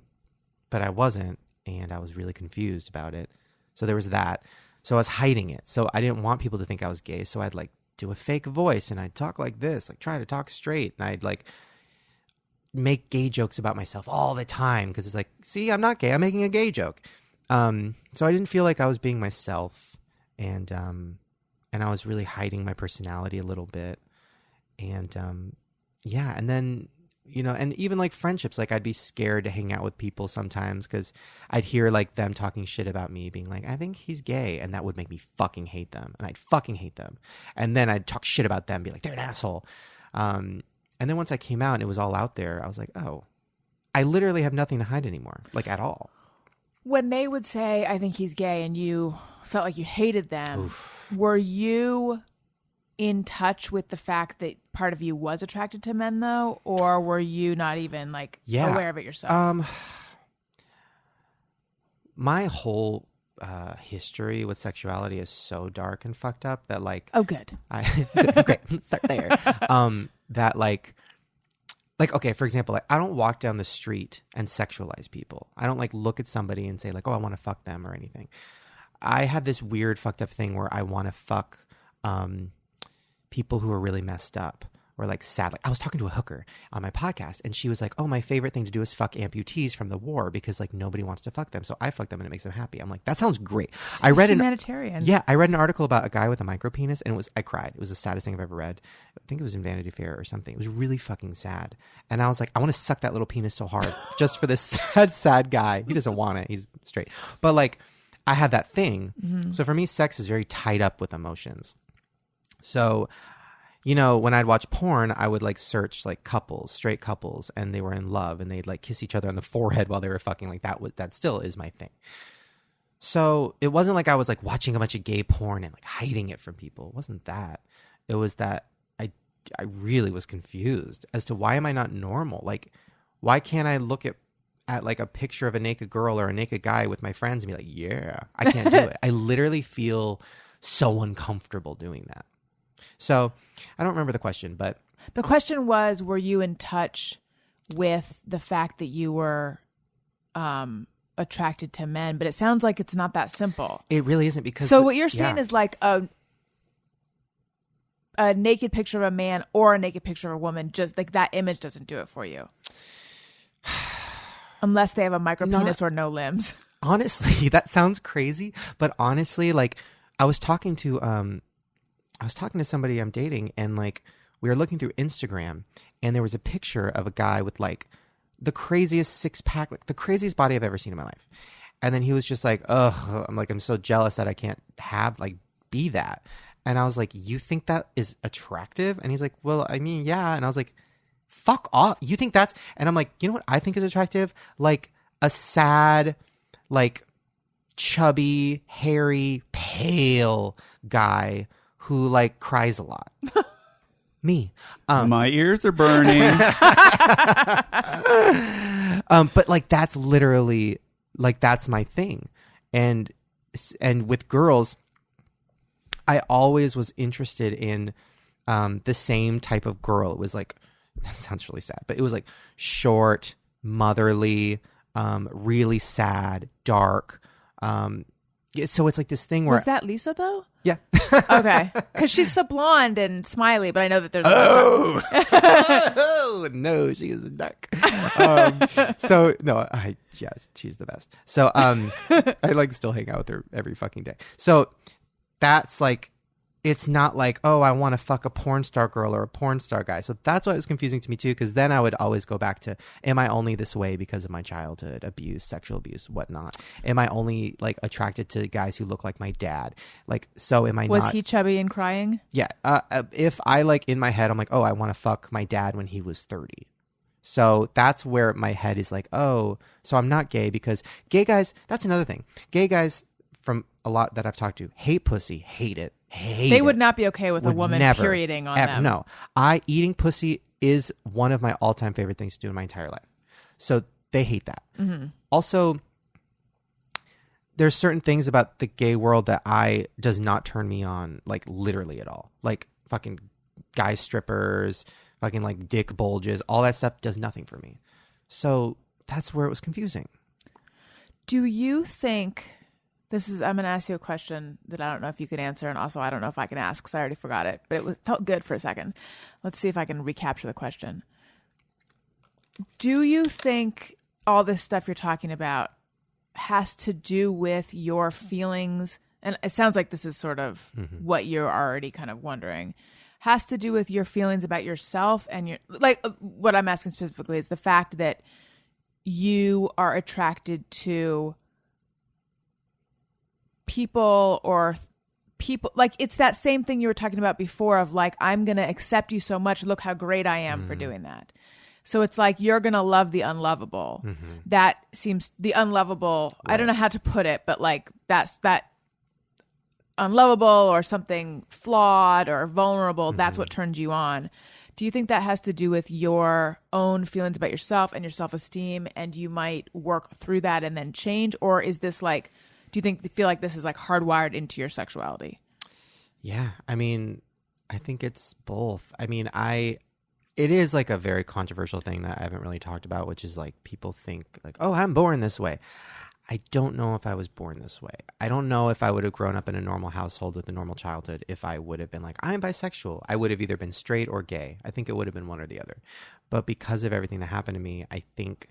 But I wasn't, and I was really confused about it. So there was that. So I was hiding it. So I didn't want people to think I was gay. So I'd like do a fake voice and I'd talk like this, like try to talk straight. And I'd like make gay jokes about myself all the time. Cause it's like, see, I'm not gay. I'm making a gay joke. So I didn't feel like I was being myself. And I was really hiding my personality a little bit. And yeah. And then, and even like friendships, like I'd be scared to hang out with people sometimes because I'd hear like them talking shit about me being like, I think he's gay. And that would make me fucking hate them. And I'd fucking hate them. And then I'd talk shit about them, be like, they're an asshole. And then once I came out and it was all out there, I was like, oh, I literally have nothing to hide anymore, like at all. When they would say, I think he's gay, and you felt like you hated them, were you in touch with the fact that part of you was attracted to men, though? Or were you not even, like, aware of it yourself? My whole history with sexuality is so dark and fucked up that, like... Oh, good. Great, let's start there. That, like, okay, for example, like I don't walk down the street and sexualize people. I don't like look at somebody and say like, oh, I want to fuck them or anything. I have this weird fucked up thing where I want to fuck people who are really messed up or like sad. Like I was talking to a hooker on my podcast and she was like, oh, my favorite thing to do is fuck amputees from the war because like nobody wants to fuck them. So I fuck them and it makes them happy. I'm like, that sounds great. I read humanitarian. I read an article about a guy with a micro penis and I cried. It was the saddest thing I've ever read. I think it was in Vanity Fair or something. It was really fucking sad. And I was like, I want to suck that little penis so hard just for this sad guy. He doesn't want it. He's straight. But like I have that thing. Mm-hmm. So for me, sex is very tied up with emotions. So, when I'd watch porn, I would like search like couples, straight couples, and they were in love and they'd like kiss each other on the forehead while they were fucking. Like that still is my thing. So it wasn't like I was like watching a bunch of gay porn and like hiding it from people. It wasn't that. It was that I really was confused as to why am I not normal? Like, why can't I look at at like a picture of a naked girl or a naked guy with my friends and be like, yeah, I can't do it. I literally feel so uncomfortable doing that. So I don't remember the question, but The question was, were you in touch with the fact that you were attracted to men? But it sounds like it's not that simple. it really isn't because. So what you're saying yeah. is like a naked picture of a man or a naked picture of a woman, just like that image doesn't do it for you. Unless they have a micro penis or no limbs. Honestly, that sounds crazy, but honestly, like I was talking to somebody I'm dating, and like we were looking through Instagram, and there was a picture of a guy with like the craziest six pack, like the craziest body I've ever seen in my life. And then he was just like, "Ugh," I'm so jealous that I can't have like be that. And I was like, "You think that is attractive?" And he's like, "Well, I mean, yeah." And I was like, "Fuck off. You think that's," and I'm like, "You know what I think is attractive? Like a sad, like chubby, hairy, pale guy who like cries a lot." Me. My ears are burning. But like that's literally like that's my thing. And with girls, I always was interested in the same type of girl. It was like, that sounds really sad, but it was like short, motherly, really sad, dark. So it's like this thing where Was that Lisa though? yeah. Okay, because she's so blonde and smiley, but I know that there's Oh no, she is dark. So no, she's the best. So I like still hang out with her every fucking day. So that's like, it's not like, oh, I want to fuck a porn star girl or a porn star guy. So that's why it was confusing to me too, because then I would always go back to, am I only this way because of my childhood abuse, sexual abuse, whatnot? Am I only like attracted to guys who look like my dad? Like, so am I Was not? he chubby and crying? Yeah. If I like in my head, I'm like, oh, I want to fuck my dad when he was 30. So that's where my head is like, oh, so I'm not gay, because gay guys, that's another thing. Gay guys, from a lot that I've talked to, hate pussy, hate it. They would not be okay with a woman perioding on them. No. Eating pussy is one of my all-time favorite things to do in my entire life. So they hate that. Mm-hmm. Also, there's certain things about the gay world that does not turn me on, like literally at all. Like fucking guy strippers, fucking like dick bulges, all that stuff does nothing for me. So that's where it was confusing. Do you think... I'm going to ask you a question that I don't know if you can answer, and also I don't know if I can ask because I already forgot it, but it felt good for a second. Let's see if I can recapture the question. Do you think all this stuff you're talking about has to do with your feelings? And it sounds like this is sort of what you're already kind of wondering. Has to do with your feelings about yourself and your, like, what I'm asking specifically is the fact that you are attracted to people like, it's that same thing you were talking about before of like, I'm going to accept you so much. Look how great I am for doing that. So it's like, you're going to love the unlovable. That seems the unlovable. Right. I don't know how to put it, but like that unlovable or something flawed or vulnerable. That's what turns you on. Do you think that has to do with your own feelings about yourself and your self-esteem, and you might work through that and then change? Or is this like, do you feel like this is like hardwired into your sexuality? Yeah. I mean, I think it's both. I mean, it is like a very controversial thing that I haven't really talked about, which is like people think like, oh, I'm born this way. I don't know if I was born this way. I don't know if I would have grown up in a normal household with a normal childhood if I would have been like, I'm bisexual. I would have either been straight or gay. I think it would have been one or the other. But because of everything that happened to me, I think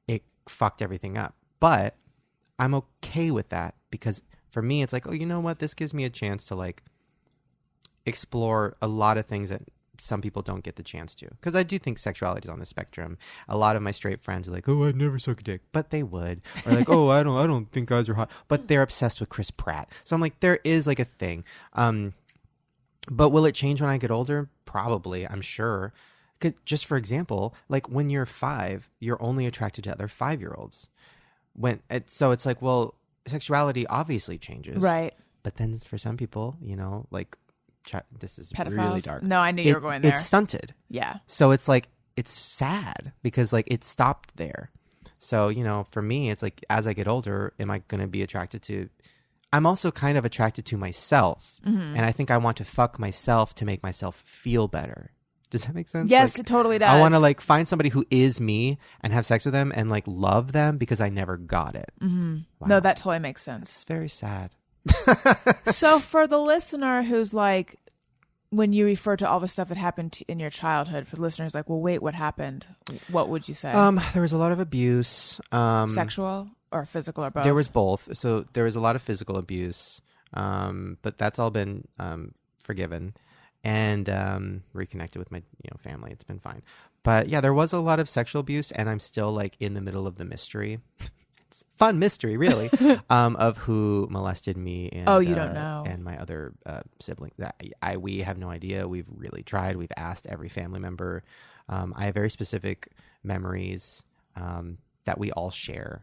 it fucked everything up. But I'm okay with that, because for me, it's like, oh, you know what? This gives me a chance to like explore a lot of things that some people don't get the chance to. Because I do think sexuality is on the spectrum. A lot of my straight friends are like, oh, I'd never suck a dick, but they would. Or like, oh, I don't think guys are hot, but they're obsessed with Chris Pratt. So I'm like, there is like a thing. But will it change when I get older? Probably, I'm sure. Just for example, like when you're 5, you're only attracted to other 5-year-olds. So it's like, well, sexuality obviously changes, right? But then for some people, you know, like this is pedophiles. Really dark. No, I knew you were going there. It's stunted. Yeah. So it's like, it's sad because like it stopped there. So, you know, for me, it's like as I get older, am I going to be attracted to? I'm also kind of attracted to myself. And I think I want to fuck myself to make myself feel better. Does that make sense? Yes, Like, it totally does. I want to like find somebody who is me and have sex with them and like love them because I never got it. Wow. No, that totally makes sense. It's very sad. So for the listener who's like, when you refer to all the stuff that happened in your childhood, for the listeners like, well, wait, what happened? What would you say? There was a lot of abuse. Sexual or physical or both? There was both. So there was a lot of physical abuse, but that's all been forgiven and reconnected with my family. It's been fine. But yeah, there was a lot of sexual abuse, and I'm still like in the middle of the mystery. It's a fun mystery, really, of who molested me. And, you don't know. And my other siblings. We have no idea. We've really tried. We've asked every family member. I have very specific memories that we all share.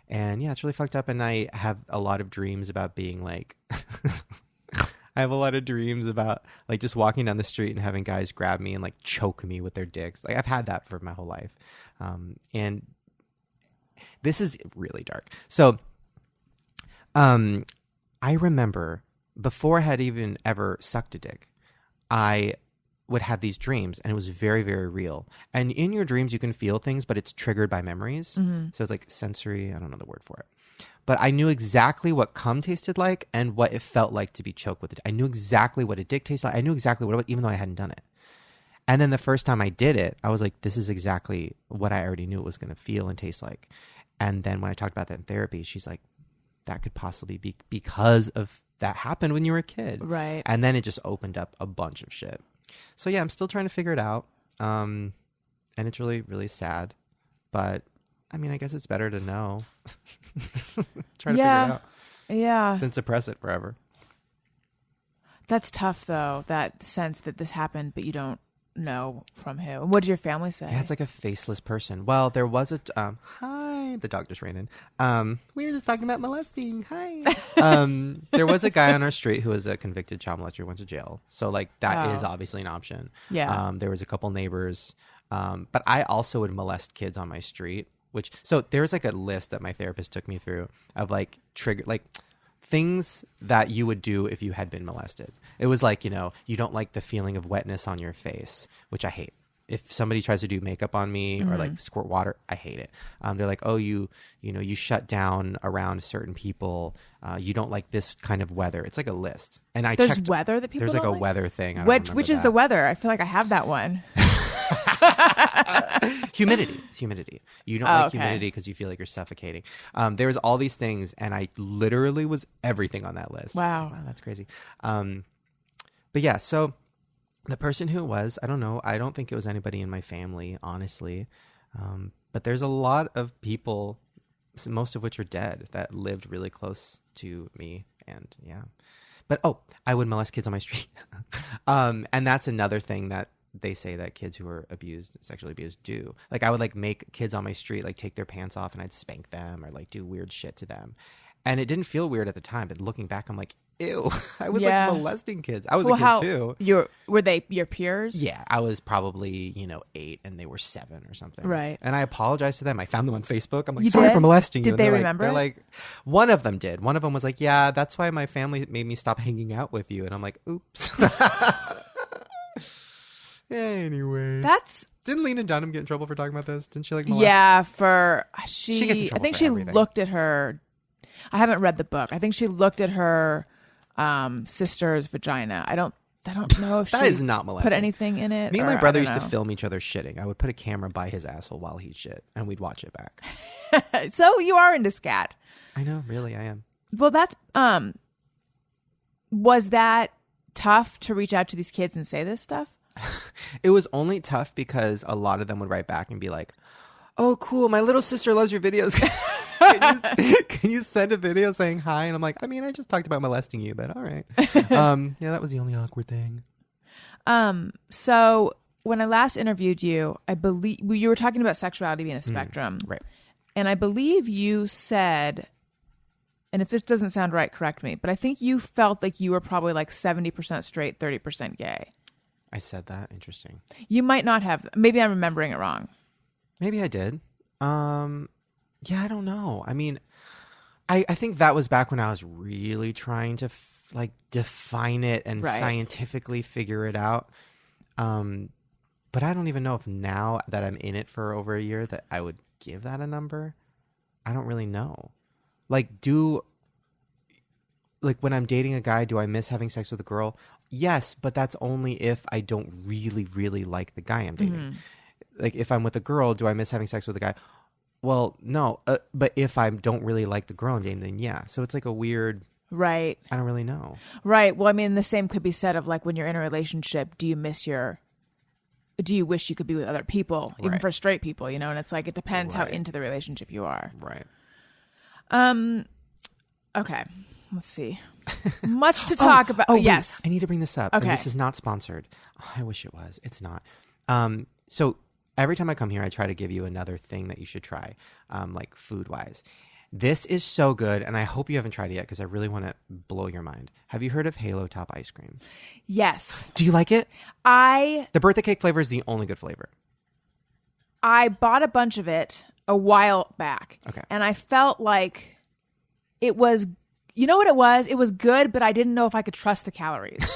And yeah, it's really fucked up. And I have a lot of dreams about being like, I have a lot of dreams about like just walking down the street and having guys grab me and like choke me with their dicks. Like I've had that for my whole life. And this is really dark. So, I remember before I had even ever sucked a dick, I would have these dreams, and it was very, very real. And in your dreams, you can feel things, but it's triggered by memories. So it's like sensory. I don't know the word for it. But I knew exactly what cum tasted like and what it felt like to be choked with it. I knew exactly what a dick tasted like. I knew exactly what it was, even though I hadn't done it. And then the first time I did it, I was like, this is exactly what I already knew it was going to feel and taste like. And then when I talked about that in therapy, she's like, that could possibly be because of that happened when you were a kid. Right. And then it just opened up a bunch of shit. So yeah, I'm still trying to figure it out. And it's really, really sad. But I mean, I guess it's better to know. Try to figure it out. Yeah. Than suppress it forever. That's tough, though, that sense that this happened, but you don't know from who. And what did your family say? Yeah, it's like a faceless person. Well, there was a... hi, the dog just ran in. We were just talking about molesting. Hi. There was a guy on our street who was a convicted child molester, went to jail. So, like, that is obviously an option. Yeah. There was a couple neighbors. But I also would molest kids on my street. So there's like a list that my therapist took me through of like things that you would do if you had been molested. It was like, you don't like the feeling of wetness on your face, which I hate. If somebody tries to do makeup on me or like squirt water, I hate it. They're like, oh, you shut down around certain people. You don't like this kind of weather. It's like a list. And there's weather that people there's like don't a like? weather thing. I don't Which is that. the weather? I feel like I have that one. Humidity. It's humidity. You don't like humidity because you feel like you're suffocating. There was all these things, and I literally was everything on that list. Wow. Wow, that's crazy. But yeah, so the person who it was, I don't know. I don't think it was anybody in my family, honestly. But there's a lot of people, most of which are dead, that lived really close to me. And yeah. But, I would molest kids on my street. And that's another thing that they say that kids who are sexually abused do. Like I would like make kids on my street like take their pants off and I'd spank them or like do weird shit to them. And it didn't feel weird at the time, but looking back, I'm like, ew, I was like molesting kids. I was a kid too. Were they your peers? Yeah, I was probably, 8 and they were 7 or something. Right. And I apologized to them. I found them on Facebook. I'm like, You sorry did? for molesting you. Did they remember? They're like, one of them did. One of them was like, yeah, that's why my family made me stop hanging out with you. And I'm like, oops. Anyway, didn't Lena Dunham get in trouble for talking about this? Didn't she like molest? Yeah, she gets in trouble I think for she everything. looked at her. I haven't read the book. I think she looked at her sister's vagina. I don't know if That she is not molesting. put anything in it. Me and or my brother I used don't to know. film each other shitting. I would put a camera by his asshole while he shit, and we'd watch it back. So you are into scat. I know, really, I am. Well, that's was that tough to reach out to these kids and say this stuff? It was only tough because a lot of them would write back and be like, oh, cool, my little sister loves your videos. Can you send a video saying hi? And I'm like, I mean, I just talked about molesting you, but all right. Yeah, that was the only awkward thing. So when I last interviewed you, I believe you were talking about sexuality being a spectrum. Right. And I believe you said, and if this doesn't sound right, correct me, but I think you felt like you were probably like 70% straight, 30% gay. I said that. Interesting. You might not have. Maybe I'm remembering it wrong. Maybe I did. Yeah, I don't know. I mean, I think that was back when I was really trying to like define it and Right. scientifically figure it out. But I don't even know if now that I'm in it for over a year that I would give that a number. I don't really know. Like, when I'm dating a guy, do I miss having sex with a girl? Yes, but that's only if I don't really, really like the guy I'm dating. Like, if I'm with a girl, do I miss having sex with a guy? Well, no. But if I don't really like the girl I'm dating, then yeah. So it's like a weird... Right. I don't really know. Right. Well, I mean, the same could be said of like when you're in a relationship, do you wish you could be with other people, even Right. for straight people, you know? And it's like, it depends how Right. into the relationship you are. Right. Okay. Let's see. Much to talk about. Oh, wait. Yes. I need to bring this up. And Okay. this is not sponsored. Oh, I wish it was. It's not. So every time I come here, I try to give you another thing that you should try, like food-wise. This is so good, and I hope you haven't tried it yet because I really want to blow your mind. Have you heard of Halo Top ice cream? Yes. Do you like it? I The birthday cake flavor is the only good flavor. bought a bunch of it a while back. Okay. And I felt like it was, you know what it was? It was good, but I didn't know if I could trust the calories.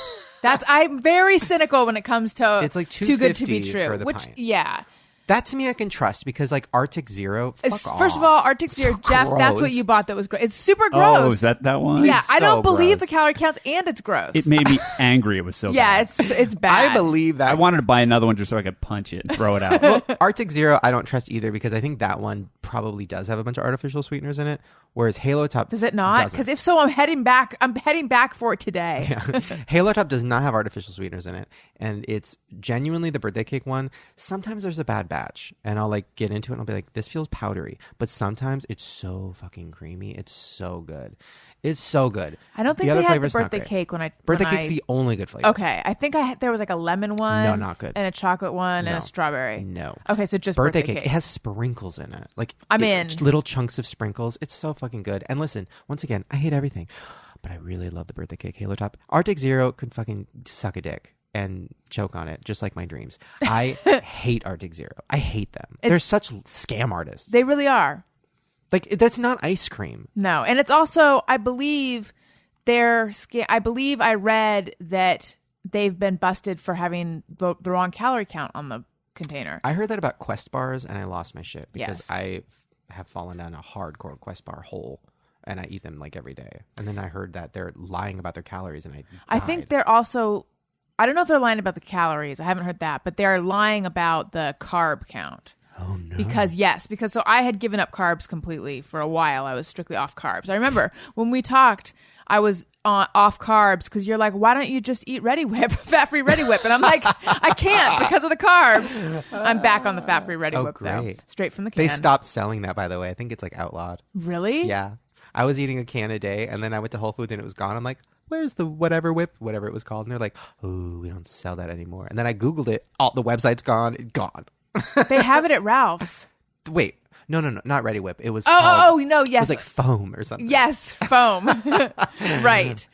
I'm very cynical when it comes to It's like too good to be $2.50 true. for the Which, pint. yeah. That to me I can trust because like Arctic Zero, fuck off. First of all, Arctic Zero, Jeff, that's what gross. you bought that was great. It's super gross. Oh, is that one? Yeah, It's I don't so believe gross. the calorie counts, and it's gross. It made me angry. It was so yeah, bad. it's bad. I believe that. I wanted to buy another one just so I could punch it and throw it out. Well, Arctic Zero, I don't trust either because I think that one probably does have a bunch of artificial sweeteners in it, whereas Halo Top Does it not? doesn't. Because if so, I'm heading back. I'm heading back for it today. Yeah. Halo Top does not have artificial sweeteners in it, and it's genuinely the birthday cake one. Sometimes there's a bad batch, and I'll like get into it and I'll be like, this feels powdery, but sometimes it's so fucking creamy. It's so good. It's so good. I don't think the they other had the flavor's not birthday great. cake when I Birthday when cake's I, the only good flavor. Okay, I think there was like a lemon one. No, not good. And a chocolate one and No. a strawberry. No. Okay, so just birthday birthday cake. It has sprinkles in it. Like I'm in. Little chunks of sprinkles. It's so fucking good. And listen, once again, I hate everything, but I really love the birthday cake Halo Top. Arctic Zero could fucking suck a dick and choke on it, just like my dreams. I hate Arctic Zero. I hate them. They're such scam artists. They really are. Like that's not ice cream. No, and it's also, I believe I believe I read that they've been busted for having the wrong calorie count on the container. I heard that about Quest bars, and I lost my shit because Yes. I have fallen down a hardcore Quest bar hole. And I eat them like every day. And then I heard that they're lying about their calories, and I think they're also, I don't know if they're lying about the calories. I haven't heard that, but they're lying about the carb count. Oh no! Because so I had given up carbs completely for a while. I was strictly off carbs. I remember when we talked, I was off carbs because you're like, why don't you just eat Ready Whip, fat-free Ready Whip? And I'm like, I can't because of the carbs. I'm back on the fat-free Ready Whip though, great. straight from the can. They stopped selling that, by the way. I think it's like outlawed. Really? Yeah. I was eating a can a day, and then I went to Whole Foods, and it was gone. I'm like, where's the whatever whip, whatever it was called? And they're like, oh, we don't sell that anymore. And then I Googled it. All the website's gone. It's gone. They have it at Ralph's. Wait. No, not Ready Whip. It was Oh, no, It yes. was like foam or something. Yes, foam. Right.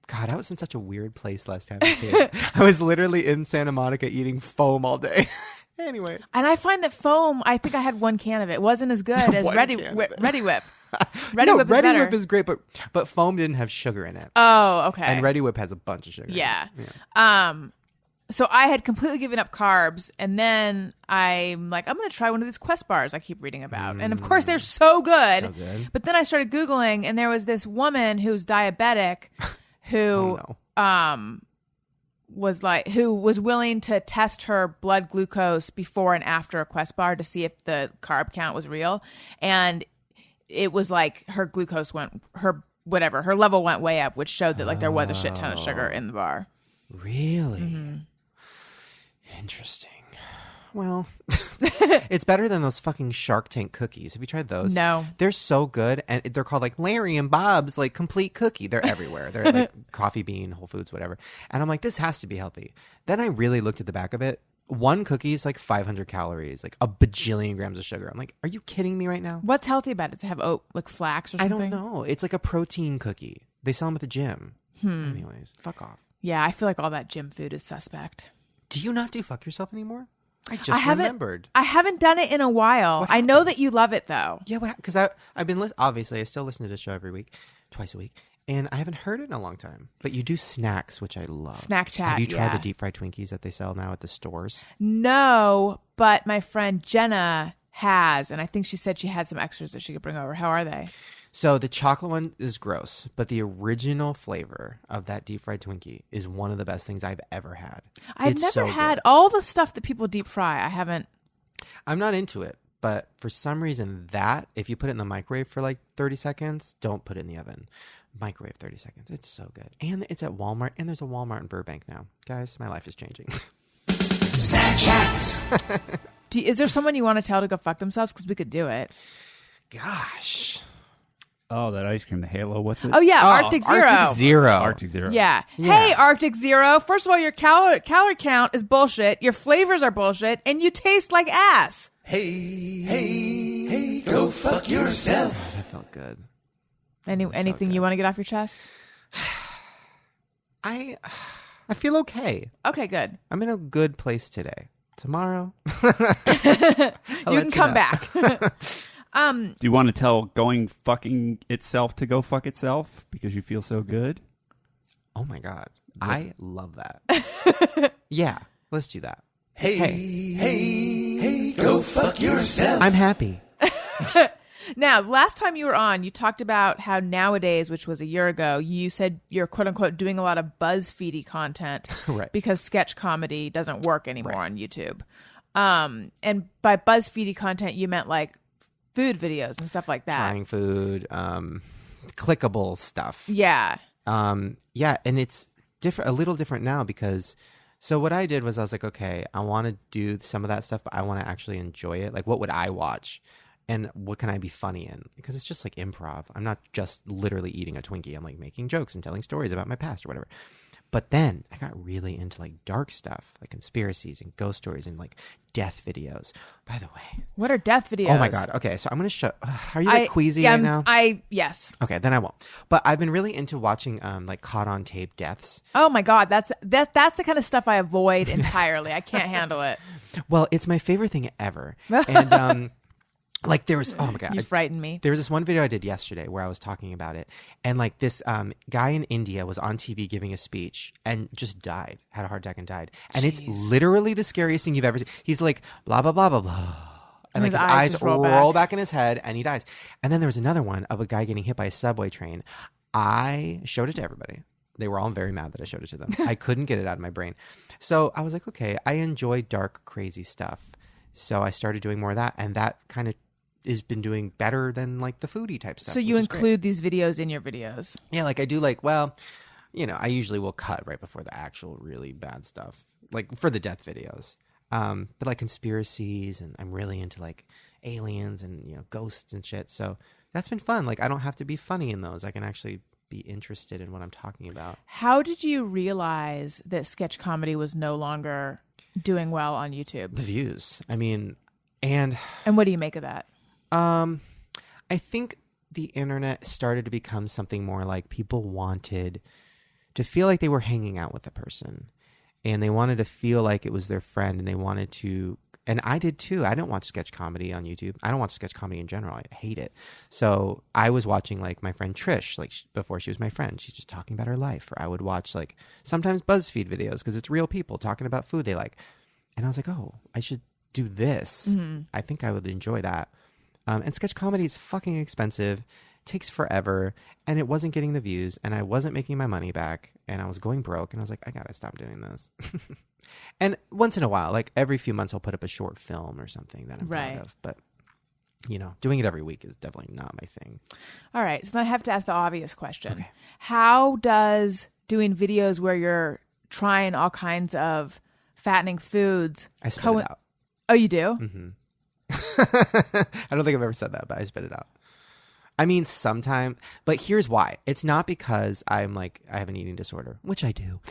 God, I was in such a weird place last time I came. I was literally in Santa Monica eating foam all day. Anyway. And I find that foam, I think I had one can of it. It wasn't as good as One Ready can of Whip. it. Ready Whip. Ready Whip is better. Whip is great, but foam didn't have sugar in it. Oh, okay. And Ready Whip has a bunch of sugar. Yeah. In it. So I had completely given up carbs, and then I'm like, I'm going to try one of these Quest bars I keep reading about. And of course, they're so good. So good. But then I started Googling, and there was this woman who's diabetic who who was willing to test her blood glucose before and after a Quest bar to see if the carb count was real. And it was like her glucose her level went way up, which showed that like there was a shit ton of sugar in the bar. Really? Mm-hmm. Interesting. Well, it's better than those fucking Shark Tank cookies. Have you tried those? No. They're so good, and they're called like Larry and Bob's like complete cookie. They're everywhere. They're like Coffee Bean, Whole Foods, whatever. And I'm like, this has to be healthy. Then I really looked at the back of it. One cookie is like 500 calories, like a bajillion grams of sugar. I'm like, are you kidding me right now? What's healthy about it? To have oat, like flax or I something? don't know. It's like a protein cookie. They sell them at the gym. Anyways, fuck off. Yeah, I feel like all that gym food is suspect. Do you not do fuck yourself anymore? I just remembered. I haven't done it in a while. I know that you love it though. Yeah, because I've been obviously I still listen to the show every week, twice a week, and I haven't heard it in a long time. But you do snacks, which I love. Snack chat. Have you tried the deep fried Twinkies that they sell now at the stores? No, but my friend Jenna has, and I think she said she had some extras that she could bring over. How are they? So the chocolate one is gross, but the original flavor of that deep fried Twinkie is one of the best things I've ever had. I've never had all the stuff that people deep fry. I haven't. I'm not into it, but for some reason if you put it in the microwave for like 30 seconds, don't put it in the oven. Microwave 30 seconds. It's so good. And it's at Walmart, and there's a Walmart in Burbank now. Guys, my life is changing. Snack chat. Is there someone you want to tell to go fuck themselves? Because we could do it. Gosh. Oh, that ice cream, the Halo. What's it? Oh, yeah, Arctic Zero. Arctic Zero. Arctic Zero. Yeah. Hey, Arctic Zero. First of all, your calorie count is bullshit. Your flavors are bullshit. And you taste like ass. Hey, go fuck yourself. That felt good. Anything you want to get off your chest? I feel okay. Okay, good. I'm in a good place today. Tomorrow, You can come back. Do you want to tell going fucking itself to go fuck itself because you feel so good? Oh my God. I love that. Yeah, let's do that. Hey, go fuck yourself. I'm happy. Now, last time you were on, you talked about how nowadays, which was a year ago, you said you're quote unquote doing a lot of BuzzFeedy content Right. because sketch comedy doesn't work anymore on YouTube. And by BuzzFeedy content, you meant like food videos and stuff like that. Trying food, clickable stuff. Yeah. Yeah, and it's a little different now because so what I did was I was like, okay, I want to do some of that stuff, but I want to actually enjoy it. Like, what would I watch? And what can I be funny in? Because it's just like improv. I'm not just literally eating a Twinkie. I'm like making jokes and telling stories about my past or whatever. But then I got really into like dark stuff, like conspiracies and ghost stories and like death videos. By the way. What are death videos? Oh my God. Okay. So I'm going to show. Are you like queasy right now? Yes. Okay. Then I won't. But I've been really into watching like caught on tape deaths. Oh my God. That's the kind of stuff I avoid entirely. I can't handle it. Well, it's my favorite thing ever. And, like there was, oh my God. You frightened me. There was this one video I did yesterday where I was talking about it. And like this guy in India was on TV giving a speech and just died, had a heart attack and died. And it's literally the scariest thing you've ever seen. He's like, blah, blah, blah, blah, blah. And like his eyes roll back in his head and he dies. And then there was another one of a guy getting hit by a subway train. I showed it to everybody. They were all very mad that I showed it to them. I couldn't get it out of my brain. So I was like, okay, I enjoy dark, crazy stuff. So I started doing more of that. And that kind of has been doing better than like the foodie type stuff. So you include these videos in your videos? Yeah, like I do like, well, you know, I usually will cut right before the actual really bad stuff, like for the death videos. But like conspiracies, and I'm really into like aliens and, you know, ghosts and shit. So that's been fun. Like I don't have to be funny in those. I can actually be interested in what I'm talking about. How did you realize that sketch comedy was no longer doing well on YouTube? The views. I mean, and what do you make of that? I think the internet started to become something more like people wanted to feel like they were hanging out with the person, and they wanted to feel like it was their friend, and they wanted to, and I did too. I don't watch sketch comedy on YouTube. I don't watch sketch comedy in general. I hate it. So I was watching like my friend Trish, like before she was my friend, she's just talking about her life. Or I would watch like sometimes BuzzFeed videos because it's real people talking about food they like. And I was like, oh, I should do this. Mm-hmm. I think I would enjoy that. And sketch comedy is fucking expensive, takes forever, and it wasn't getting the views, and I wasn't making my money back, and I was going broke, and I was like, I gotta stop doing this. And once in a while, like every few months, I'll put up a short film or something that I'm proud of. But, you know, doing it every week is definitely not my thing. All right, so then I have to ask the obvious question. Okay. How does doing videos where you're trying all kinds of fattening foods... I spit it out. Oh, you do? Mm-hmm. I don't think I've ever said that, but I spit it out. I mean, sometimes, but here's why. It's not because I'm like, I have an eating disorder, which I do.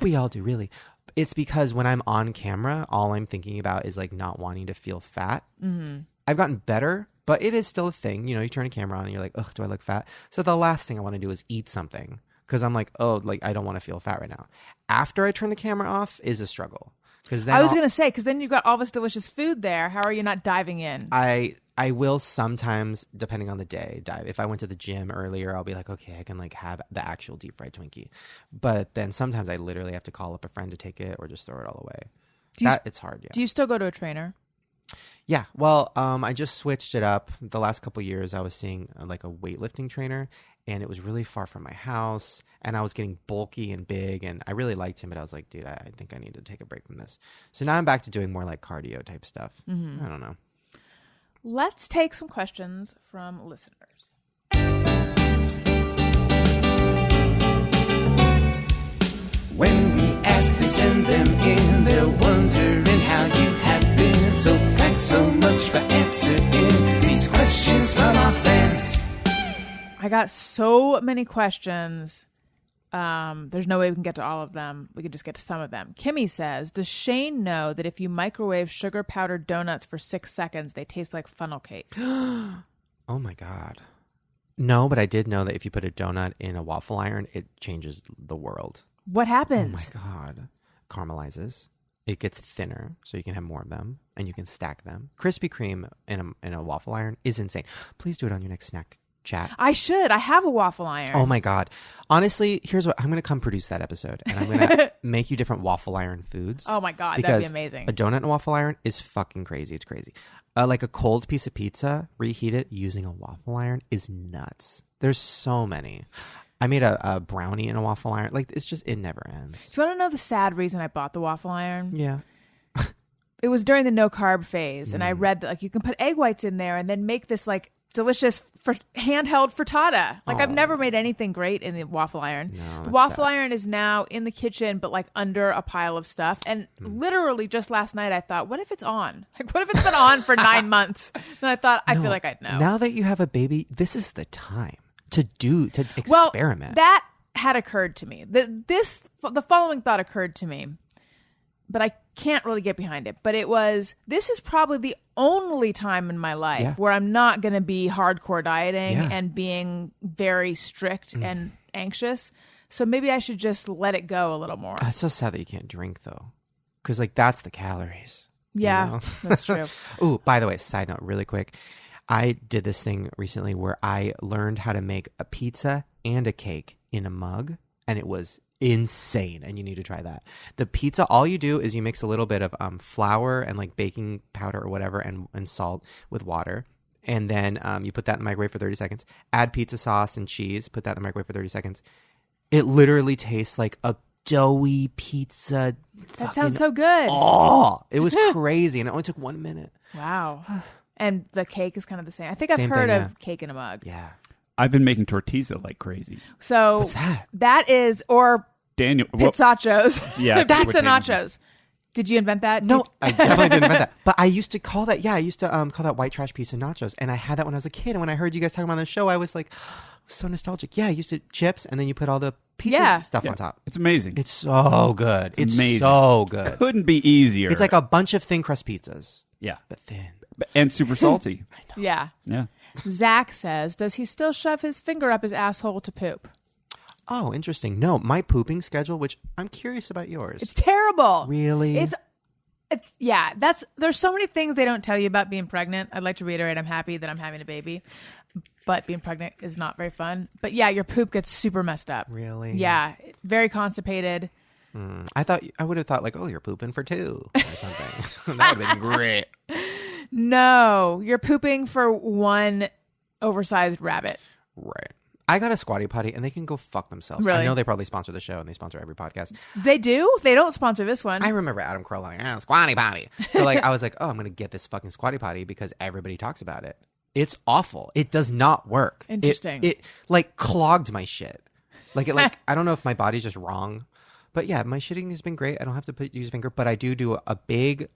We all do, really. It's because when I'm on camera, all I'm thinking about is like not wanting to feel fat. Mm-hmm. I've gotten better, but it is still a thing. You know, you turn a camera on and you're like, ugh, do I look fat? So the last thing I want to do is eat something because I'm like, oh, like I don't want to feel fat right now. After I turn the camera off is a struggle. Because then I was going to say, because then you've got all this delicious food there. How are you not diving in? I will sometimes, depending on the day, dive. If I went to the gym earlier, I'll be like, okay, I can like have the actual deep fried Twinkie. But then sometimes I literally have to call up a friend to take it or just throw it all away. It's hard. Yeah. Do you still go to a trainer? Yeah. Well, I just switched it up. The last couple years, I was seeing like a weightlifting trainer, and it was really far from my house, and I was getting bulky and big, and I really liked him, but I was like, dude, I think I need to take a break from this. So now I'm back to doing more like cardio type stuff. I don't know. Let's take some questions from listeners. When we ask, they send them in. They're wondering how you have been. So thanks so much for answering these questions from our fans. I got so many questions. There's no way we can get to all of them. We could just get to some of them. Kimmy says, does Shane know that if you microwave sugar powdered donuts for 6 seconds, they taste like funnel cakes? Oh my God. No, but I did know that if you put a donut in a waffle iron, it changes the world. What happens? Oh my God. Caramelizes. It gets thinner, so you can have more of them, and you can stack them. Krispy Kreme in a waffle iron is insane. Please do it on your next snack chat. I should. I have a waffle iron. Oh my God. Honestly, here's what I'm going to come produce that episode, and I'm going to make you different waffle iron foods. Oh my God. Because that'd be amazing. A donut and a waffle iron is fucking crazy. It's crazy. Like a cold piece of pizza, reheat it using a waffle iron is nuts. There's so many. I made a brownie in a waffle iron. Like, it's just, it never ends. Do you want to know the sad reason I bought the waffle iron? Yeah. It was during the no carb phase, and I read that like you can put egg whites in there and then make this like delicious handheld frittata. Like I've never made anything great in the waffle iron. No, the waffle sad. iron is now in the kitchen, but like under a pile of stuff. And literally just last night, I thought, what if it's on? Like, what if it's been on for 9 months? And I thought, I feel like I'd know. Now that you have a baby, this is the time to experiment. Well, that had occurred to me. The following thought occurred to me, but I can't really get behind it. But this is probably the only time in my life where I'm not going to be hardcore dieting and being very strict and anxious. So maybe I should just let it go a little more. It's so sad that you can't drink, though. Because, like, that's the calories. Yeah, you know? that's true. Oh, by the way, side note really quick. I did this thing recently where I learned how to make a pizza and a cake in a mug, and it was insane, and you need to try that. The pizza, all you do is you mix a little bit of flour and like baking powder or whatever and salt with water, and then you put that in the microwave for 30 seconds. Add pizza sauce and cheese, put that in the microwave for 30 seconds. It literally tastes like a doughy pizza. That sounds so good. Oh, it was crazy, and it only took 1 minute. Wow. And the cake is kind of the same. I think I've Same heard thing, of cake in a mug. Yeah. I've been making tortilla like crazy. So What's that? That is, or Daniel, pizzachos. Yeah, Pizza what Daniel- nachos. Did you invent that? No, I definitely didn't invent that. But I used to call that, call that white trash pizza nachos. And I had that when I was a kid. And when I heard you guys talking about the show, I was like, so nostalgic. Yeah, I used to chips, and then you put all the pizza stuff on top. It's amazing. It's so good. It's amazing. so good. Couldn't be easier. It's like a bunch of thin crust pizzas. Yeah. But thin. And super salty. Yeah. Yeah. Zach says, does he still shove his finger up his asshole to poop? Oh, interesting. No, my pooping schedule, which I'm curious about yours. It's terrible. Really? It's there's so many things they don't tell you about being pregnant. I'd like to reiterate, I'm happy that I'm having a baby, but being pregnant is not very fun. But yeah, your poop gets super messed up. Really? Yeah. Very constipated. I would have thought like, oh, you're pooping for two or something. That would have been great. No, you're pooping for one oversized rabbit. Right. I got a squatty potty, and they can go fuck themselves. Really? I know they probably sponsor the show, and they sponsor every podcast. They do? They don't sponsor this one. I remember Adam Carolla like, squatty potty. So like, I was like, oh, I'm going to get this fucking squatty potty because everybody talks about it. It's awful. It does not work. Interesting. It like clogged my shit. Like I don't know if my body's just wrong, but yeah, my shitting has been great. I don't have to use a finger, but I do a big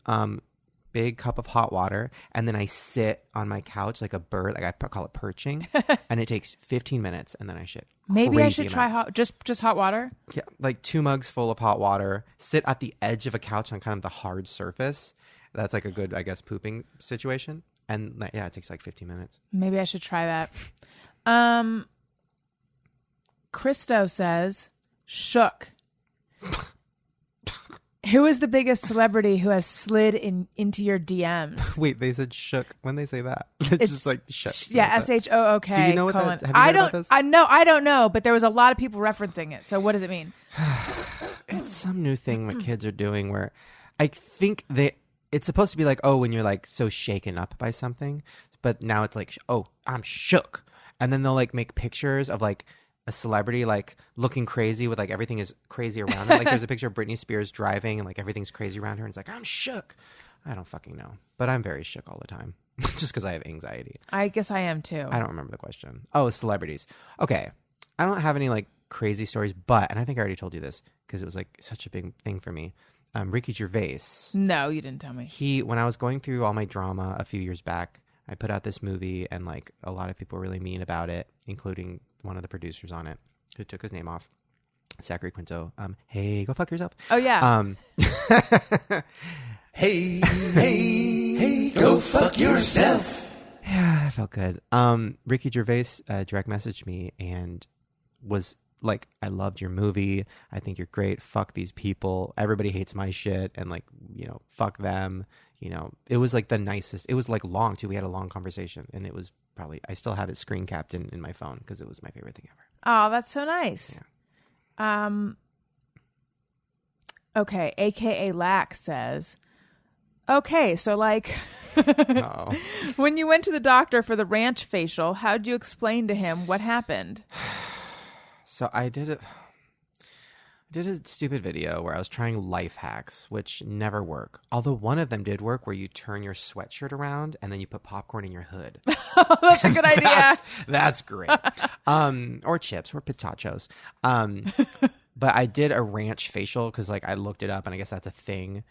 cup of hot water, and then I sit on my couch like a bird, like I call it perching, and it takes 15 minutes, and then I shit. Maybe I Crazy should try amounts. just hot water. Yeah, like 2 mugs full of hot water. Sit at the edge of a couch on kind of the hard surface. That's like a good, I guess, pooping situation. And yeah, it takes like 15 minutes. Maybe I should try that. Christo says, shook. Who is the biggest celebrity who has slid into your DMs? Wait, they said shook when they say that. It's just like shook. Yeah, SHOOK. Do you know what that? Have you I heard don't. about this? I don't know, but there was a lot of people referencing it. So what does it mean? It's some new thing that kids are doing where I think it's supposed to be like, oh, when you're like so shaken up by something, but now it's like, oh, I'm shook. And then they'll like make pictures of like a celebrity like looking crazy with like everything is crazy around her. Like there's a picture of Britney Spears driving and like everything's crazy around her and it's like, I'm shook. I don't fucking know. But I'm very shook all the time just because I have anxiety. I guess I am too. I don't remember the question. Oh, celebrities. Okay. I don't have any like crazy stories, but, and I think I already told you this because it was like such a big thing for me. Ricky Gervais. No, you didn't tell me. When I was going through all my drama a few years back, I put out this movie and like a lot of people were really mean about it, including one of the producers on it who took his name off. Zachary Quinto. Hey, go fuck yourself. Oh yeah. Hey, go fuck yourself. Yeah, I felt good. Ricky Gervais direct messaged me and was like, I loved your movie. I think you're great. Fuck these people. Everybody hates my shit. And like, fuck them. It was like the nicest. It was like long too. We had a long conversation and it was probably, I still have it screen capped in my phone because it was my favorite thing ever. Oh, that's so nice. Yeah. Okay. AKA Lack says, okay, so like when you went to the doctor for the ranch facial, how'd you explain to him what happened? So I did a stupid video where I was trying life hacks, which never work. Although one of them did work, where you turn your sweatshirt around and then you put popcorn in your hood. Oh, that's a good idea. That's great. Or chips or pitachos. But I did a ranch facial because like I looked it up and I guess that's a thing.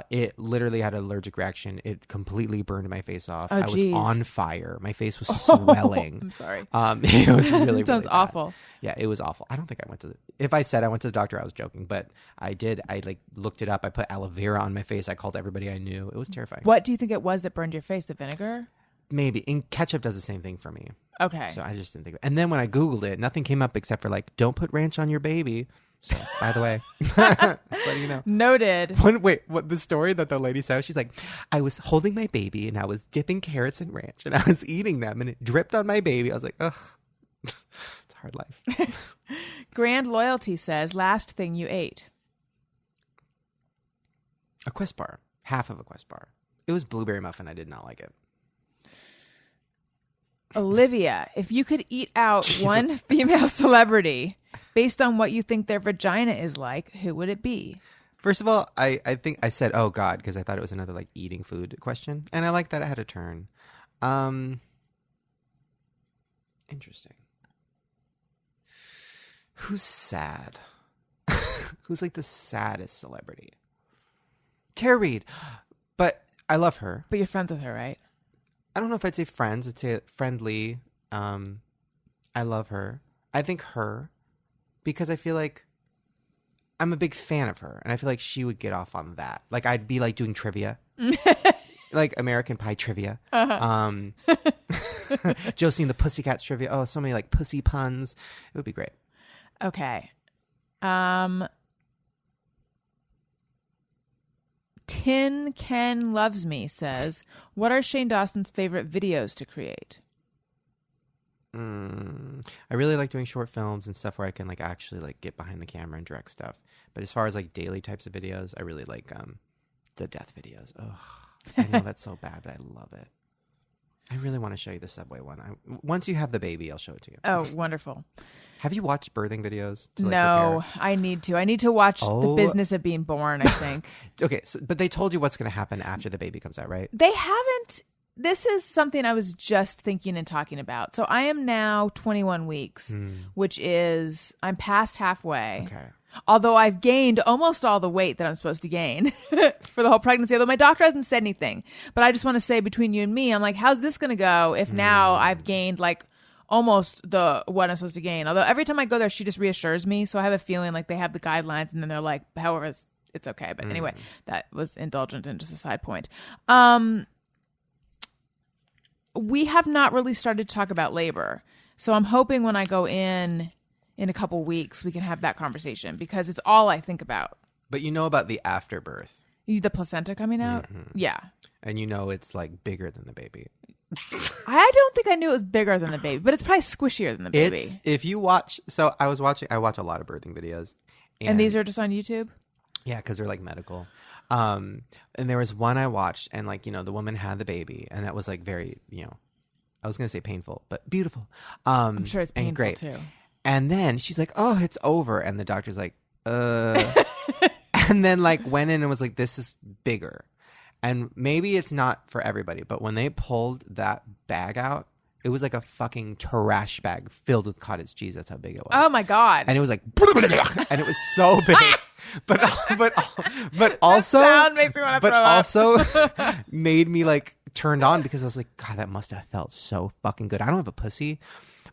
It literally had an allergic reaction. It completely burned my face off. I was on fire. My face was swelling. I'm sorry. It was really, sounds really awful. Yeah, it was awful. I don't think I went to if I said I went to the doctor, I was joking, but I did. I like looked it up. I put aloe vera on my face. I called everybody I knew. It was terrifying. What do you think it was that burned your face? The vinegar? Maybe. And ketchup does the same thing for me. Okay. So I just didn't think of it. And then when I Googled it, nothing came up except for like, don't put ranch on your baby. So, by the way, just letting you know. Noted. What the story that the lady said? She's like, I was holding my baby and I was dipping carrots in ranch and I was eating them and it dripped on my baby. I was like, ugh, it's a hard life. Grand Loyalty says, last thing you ate. A Quest bar. Half of a Quest bar. It was blueberry muffin. I did not like it. Olivia, if you could eat out one female celebrity based on what you think their vagina is like, who would it be? First of all, I think I said, oh God, because I thought it was another like eating food question. And I like that it had a turn. Interesting. Who's sad? Who's like the saddest celebrity? Tara Reid. But I love her. But you're friends with her, right? I don't know if I'd say friends. I'd say friendly. I love her. I think her because I feel like I'm a big fan of her and I feel like she would get off on that. Like I'd be like doing trivia, like American Pie trivia. Josie and the Pussycats trivia. Oh, so many like pussy puns. It would be great. Okay. Tin Ken Loves Me says, what are Shane Dawson's favorite videos to create? I really like doing short films and stuff where I can like actually like get behind the camera and direct stuff. But as far as like daily types of videos, I really like the death videos. Oh, I know that's so bad, but I love it. I really want to show you the Subway one. Once you have the baby, I'll show it to you. Oh, wonderful. Have you watched birthing videos? No, I need to. I need to watch The Business of Being Born, I think. Okay, but they told you what's going to happen after the baby comes out, right? They haven't. This is something I was just thinking and talking about. So I am now 21 weeks, which is, I'm past halfway. Okay. Although I've gained almost all the weight that I'm supposed to gain for the whole pregnancy. Although my doctor hasn't said anything. But I just want to say between you and me, I'm like, how's this going to go if now I've gained like almost what I'm supposed to gain? Although every time I go there, she just reassures me. So I have a feeling like they have the guidelines and then they're like, however, it's okay. But anyway, that was indulgent and just a side point. We have not really started to talk about labor. So I'm hoping when I go in a couple weeks, we can have that conversation because it's all I think about. But you know about the afterbirth. The placenta coming out? Mm-hmm. Yeah. And you know it's like bigger than the baby. I don't think I knew it was bigger than the baby, but it's probably squishier than the baby. If you watch, so I watch a lot of birthing videos. And these are just on YouTube? Yeah, because they're like medical. And there was one I watched and like, the woman had the baby and that was like very, I was going to say painful, but beautiful. I'm sure it's painful and great. too. And then she's like, oh, it's over. And the doctor's like, and then like went in and was like, this is bigger. And maybe it's not for everybody, but when they pulled that bag out, it was like a fucking trash bag filled with cottage cheese. That's how big it was. Oh my God. And it was like, and it was so big. but also, that sound makes me want to throw up. also made me like turned on because I was like, God, that must have felt so fucking good. I don't have a pussy,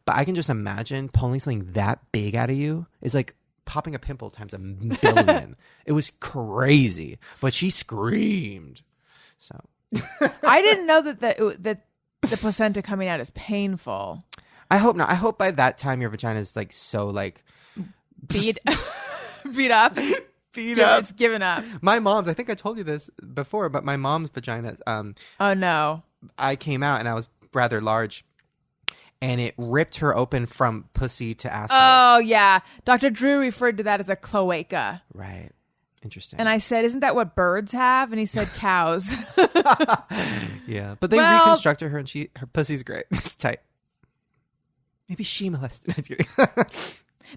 but I can just imagine pulling something that big out of you is like popping a pimple times a billion. It was crazy, but she screamed. So I didn't know that the placenta coming out is painful. I hope not. I hope by that time your vagina is like so like beat up. It's given up. My mom's, I think I told you this before, but my mom's vagina, oh no. I came out and I was rather large and it ripped her open from pussy to asshole. Oh yeah. Dr. Drew referred to that as a cloaca. Right. Interesting. And I said, isn't that what birds have? And he said cows. Yeah. But they reconstructed her and her pussy's great. It's tight. Maybe she molested. No, just kidding.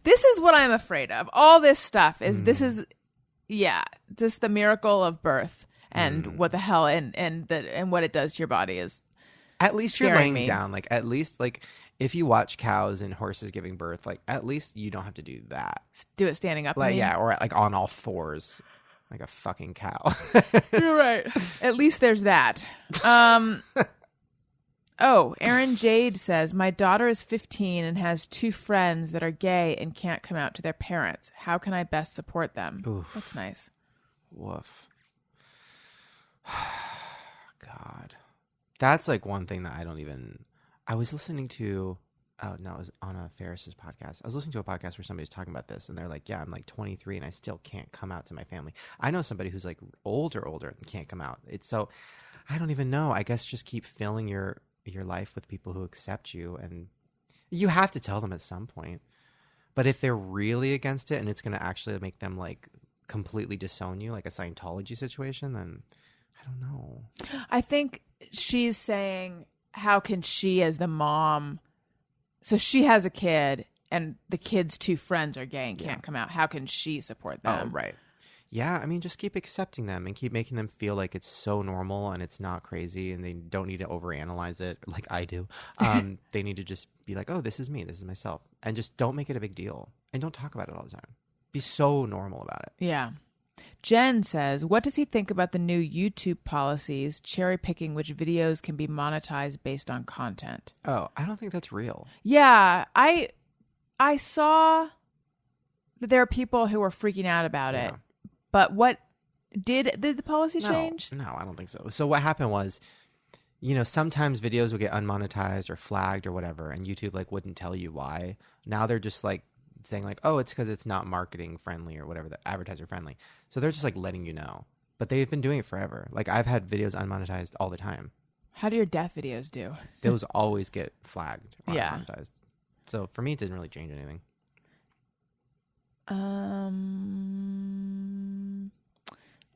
This is what I'm afraid of. All this stuff is just the miracle of birth and what the hell and what it does to your body is. At least you're scaring laying me. down. Like at least like if you watch cows and horses giving birth, like at least you don't have to do that. Do it standing up. Like or like on all fours, like a fucking cow. You're right. At least there's that. Oh, Aaron Jade says, my daughter is 15 and has 2 friends that are gay and can't come out to their parents. How can I best support them? Oof. That's nice. Woof. God. That's like one thing that I was listening to, it was on a Ferris's podcast. I was listening to a podcast where somebody's talking about this and they're like, yeah, I'm like 23 and I still can't come out to my family. I know somebody who's like older and can't come out. It's so, I don't even know. I guess just keep filling your life with people who accept you, and you have to tell them at some point. But if they're really against it and it's going to actually make them like completely disown you, like a Scientology situation, then I don't know. I think she's saying, how can she as the mom, so she has a kid and the kid's 2 friends are gay and can't come out. How can she support them? Oh, right. Yeah, I mean, just keep accepting them and keep making them feel like it's so normal and it's not crazy and they don't need to overanalyze it like I do. They need to just be like, oh, this is me. This is myself. And just don't make it a big deal. And don't talk about it all the time. Be so normal about it. Yeah. Jen says, what does he think about the new YouTube policies, cherry picking which videos can be monetized based on content? Oh, I don't think that's real. Yeah, I saw that there are people who were freaking out about it. But what did the policy change? No, I don't think so. So what happened was, sometimes videos will get unmonetized or flagged or whatever, and YouTube like wouldn't tell you why. Now they're just like saying like, oh, it's because it's not marketing friendly or whatever, the advertiser friendly. So they're just like letting you know. But they've been doing it forever. Like I've had videos unmonetized all the time. How do your death videos do? Those always get flagged or Yeah. unmonetized. So for me, it didn't really change anything.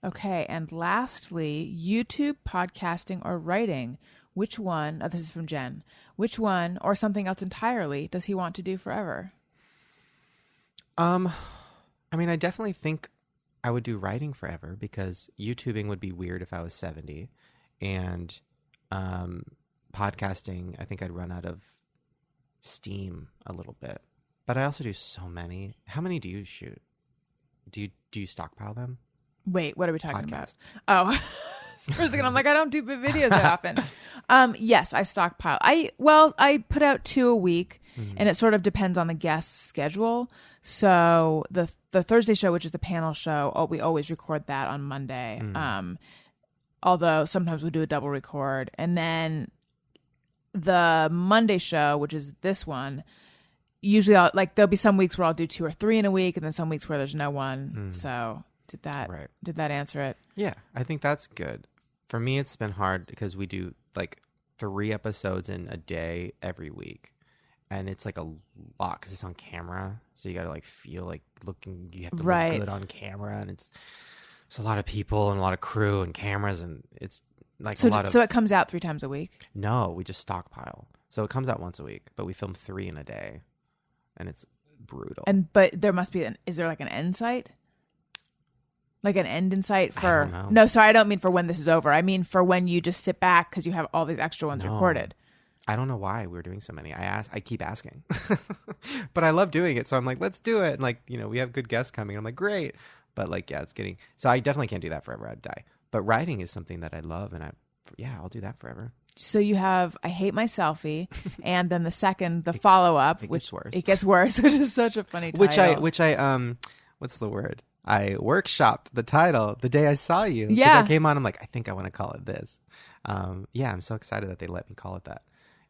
Okay, and lastly, YouTube, podcasting, or writing. Which one, this is from Jen, which one or something else entirely does he want to do forever? I mean, I definitely think I would do writing forever because YouTubing would be weird if I was 70. And podcasting, I think I'd run out of steam a little bit. But I also do so many. How many do you shoot? Do you stockpile them? Wait, what are we talking Podcasts. about? Oh, for a second, I'm like, I don't do videos that often. Yes, I stockpile. I put out 2 a week, and it sort of depends on the guest's schedule. So the Thursday show, which is the panel show, we always record that on Monday. Although sometimes we do a double record, and then the Monday show, which is this one. Usually, there'll be some weeks where I'll do 2 or 3 in a week, and then some weeks where there's no one. So Did that Right. Did that answer it? Yeah, I think that's good. For me, it's been hard because we do like 3 episodes in a day every week. And it's like a lot because it's on camera. So you got to like feel like looking, you have to Right. look good on camera. And it's a lot of people and a lot of crew and cameras. And it's like So a lot of. so it comes out 3 times a week. No, we just stockpile. So it comes out once a week, but we film 3 in a day. And it's brutal. But there must be is there like an end site? Like an end in sight for? I don't know. No, sorry, I don't mean for when this is over. I mean for when you just sit back because you have all these extra ones No. recorded. I don't know why we're doing so many. I keep asking, but I love doing it. So I'm like, let's do it. And like, we have good guests coming. I'm like, great. But like, yeah, it's getting, so I definitely can't do that forever. I'd die. But writing is something that I love. And I'll do that forever. So you have I Hate My Selfie, and then the second, the follow-up, it which gets worse. It Gets Worse, which is such a funny title. Which I what's the word? I workshopped the title the day I saw you. 'Cause Yeah. I came on, I'm like, I think I want to call it this. Yeah, I'm so excited that they let me call it that.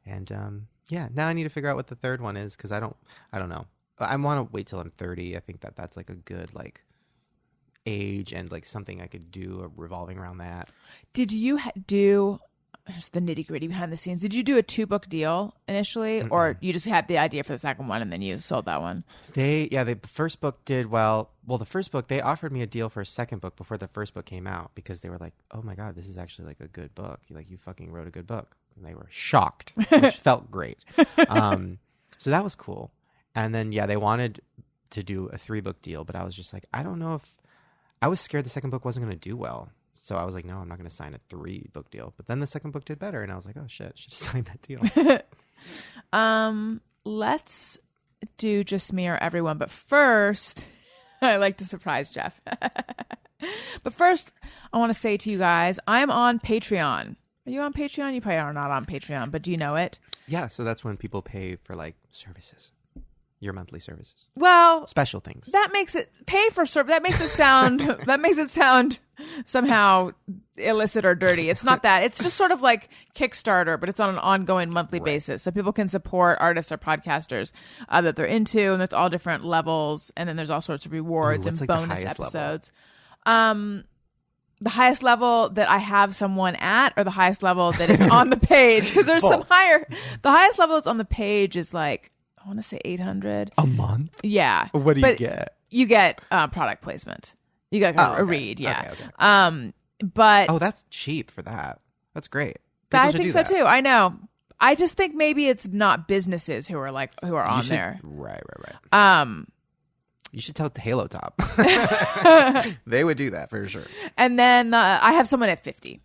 And yeah, now I need to figure out what the third one is because I don't know. I want to wait till I'm 30. I think that's like a good like age and like something I could do revolving around that. Did you do? Here's the nitty gritty behind the scenes. Did you do a 2-book deal initially, or you just had the idea for the second one and then you sold that one? The first book did well. Well, the first book, they offered me a deal for a second book before the first book came out because they were like, oh my God, this is actually like a good book. You fucking wrote a good book. And they were shocked, which felt great. So that was cool. And then, yeah, they wanted to do a 3-book deal, but I was just like, I don't know if I was scared the second book wasn't going to do well. So I was like, no, I'm not going to sign a 3-book deal. But then the second book did better. And I was like, oh shit, should have signed that deal. Let's do Just Me or Everyone. But first, I like to surprise Jeff. But first, I want to say to you guys, I'm on Patreon. Are you on Patreon? You probably are not on Patreon, but do you know it? Yeah. So that's when people pay for like services, your monthly services, Well, special things. that makes it pay for service. That makes it sound somehow illicit or dirty. It's not that. It's just sort of like Kickstarter, but it's on an ongoing monthly basis. So people can support artists or podcasters that they're into, and there's all different levels, and then there's all sorts of rewards and like the bonus highest level? episodes. The highest level that I have someone at, or the highest level that is on the page, because there's some higher. The highest level that's on the page is like, I want to say 800 a month. Yeah. What do you get? You get product placement. You get a read, yeah. Okay. But That's cheap for that. That's great. I People should think do so that. too. I know. I just think maybe it's not businesses who are on there. Right. You should tell Halo Top. They would do that for sure. And then I have someone at 50.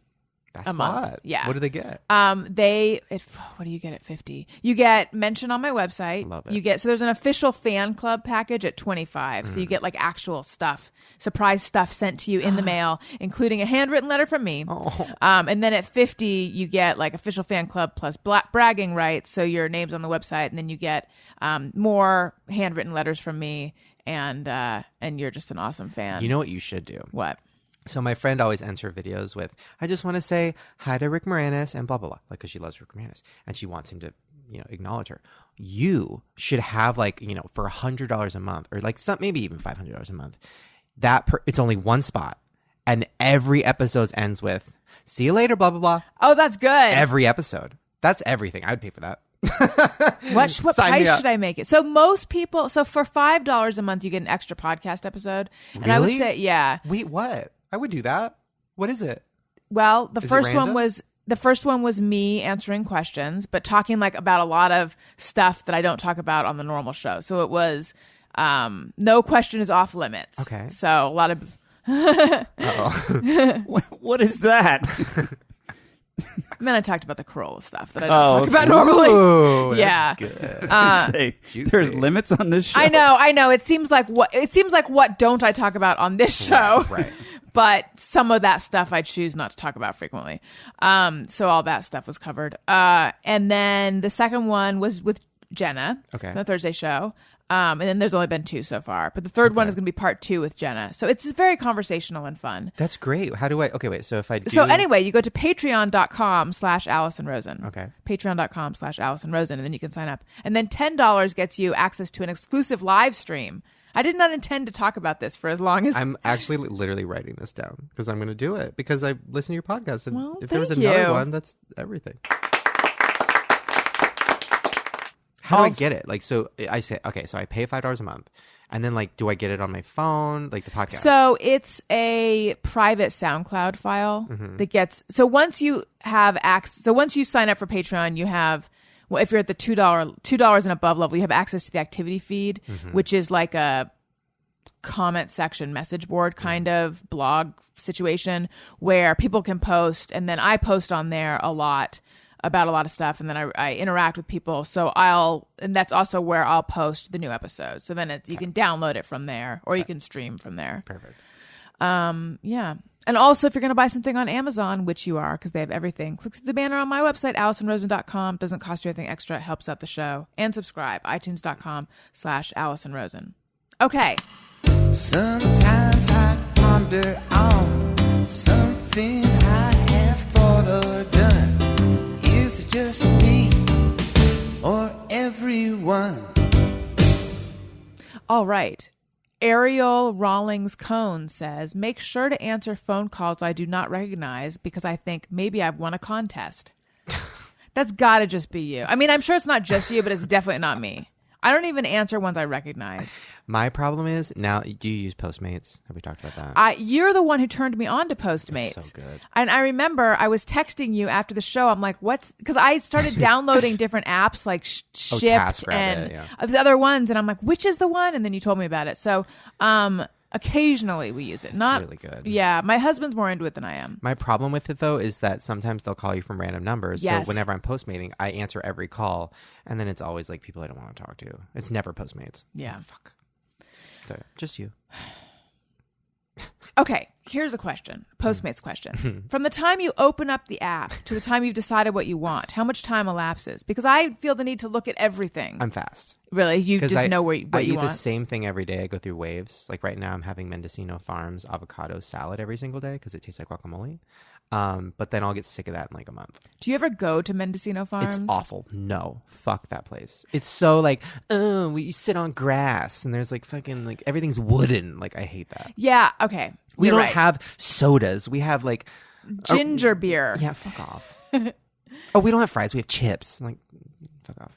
That's a month. what? Yeah. What do they get? What do you get at 50? You get mention on my website. Love it. You get, so there's an official fan club package at 25. So you get like actual stuff, surprise stuff sent to you in the mail, including a handwritten letter from me. Oh. And then at 50, you get like official fan club plus bragging rights. So your name's on the website, and then you get more handwritten letters from me, and you're just an awesome fan. You know what you should do? What? So my friend always ends her videos with, I just want to say hi to Rick Moranis and blah, blah, blah. Like, because she loves Rick Moranis and she wants him to, acknowledge her. You should have like, for $100 a month, or like maybe even $500 a month. It's only one spot, and every episode ends with, see you later, blah, blah, blah. Oh, that's good. Every episode. That's everything. I would pay for that. What Sign me price up. should I make it? So most people, for $5 a month, you get an extra podcast episode. And I would Really? say, yeah. Wait, what? I would do that. What is it? Well, the Is it first one random? was me answering questions, but talking like about a lot of stuff that I don't talk about on the normal show. So it was no question is off limits. Okay. So a lot of What is that? and then I talked about the Corolla stuff that I don't talk okay. about normally. Ooh, Yeah. that's good. I was gonna say, juicy. there's limits on this show. I know. It seems like what don't I talk about on this show? Right. But some of that stuff I choose not to talk about frequently. So all that stuff was covered. And then the second one was with Jenna, Okay. the Thursday show. And then there's only been 2 so far. But the third one is going to be part 2 with Jenna. So it's just very conversational and fun. That's great. How do I? Okay, wait. So if I do. So anyway, you go to patreon.com/Allison Rosen. Okay. Patreon.com/Allison Rosen, and then you can sign up. And then $10 gets you access to an exclusive live stream I did not intend to talk about this for as long as... I'm actually literally writing this down because I'm going to do it because I listen to your podcast. And Well, if there was thank another you. one, that's everything. How do I get it? Like, so I say, okay, so I pay $5 a month. And then, like, do I get it on my phone? Like the podcast? So it's a private SoundCloud file that gets... So once you have access... So once you sign up for Patreon, you have... Well, if you're at the $2 and above level, you have access to the activity feed, which is like a comment section message board kind of blog situation where people can post, and then I post on there a lot about a lot of stuff, and then I interact with people. So and that's also where I'll post the new episodes. So then you can download it from there, or you can stream from there. Perfect. Yeah. And also, if you're going to buy something on Amazon, which you are, because they have everything, click through the banner on my website, AllisonRosen.com. Doesn't cost you anything extra. It helps out the show. And subscribe, iTunes.com/AllisonRosen. Okay. Sometimes I ponder on something I have thought or done. Is it just me or everyone? All right. Ariel Rawlings Cone says, make sure to answer phone calls I do not recognize because I think maybe I've won a contest. That's got to just be you. I mean, I'm sure it's not just you, but it's definitely not me. I don't even answer ones I recognize. My problem is now, do you use Postmates? Have we talked about that? You're the one who turned me on to Postmates. That's so good. And I remember I was texting you after the show. I'm like, what's... Because I started downloading different apps like Shipped and the other ones. And I'm like, which is the one? And then you told me about it. So occasionally we use it. Not really good. Yeah. My husband's more into it than I am. My problem with it, though, is that sometimes they'll call you from random numbers. Yes. So whenever I'm Postmating, I answer every call. And then it's always like people I don't want to talk to. It's never Postmates. Yeah. Oh, fuck. So, just you. Okay, here's a question. Postmates question. From the time you open up the app to the time you've decided what you want, how much time elapses? Because I feel the need to look at everything. I'm fast. Really? You just know what you I eat want? the same thing every day. I go through waves. Like right now, I'm having Mendocino Farms avocado salad every single day because it tastes like guacamole. But then I'll get sick of that in like a month. Do you ever go to Mendocino Farms? It's awful. No. Fuck that place. It's so like, we sit on grass and there's like fucking like everything's wooden. Like I hate that. Yeah, okay. We You're don't right. have sodas. We have like ginger beer. Yeah, fuck off. Oh, we don't have fries. We have chips. Like, fuck off.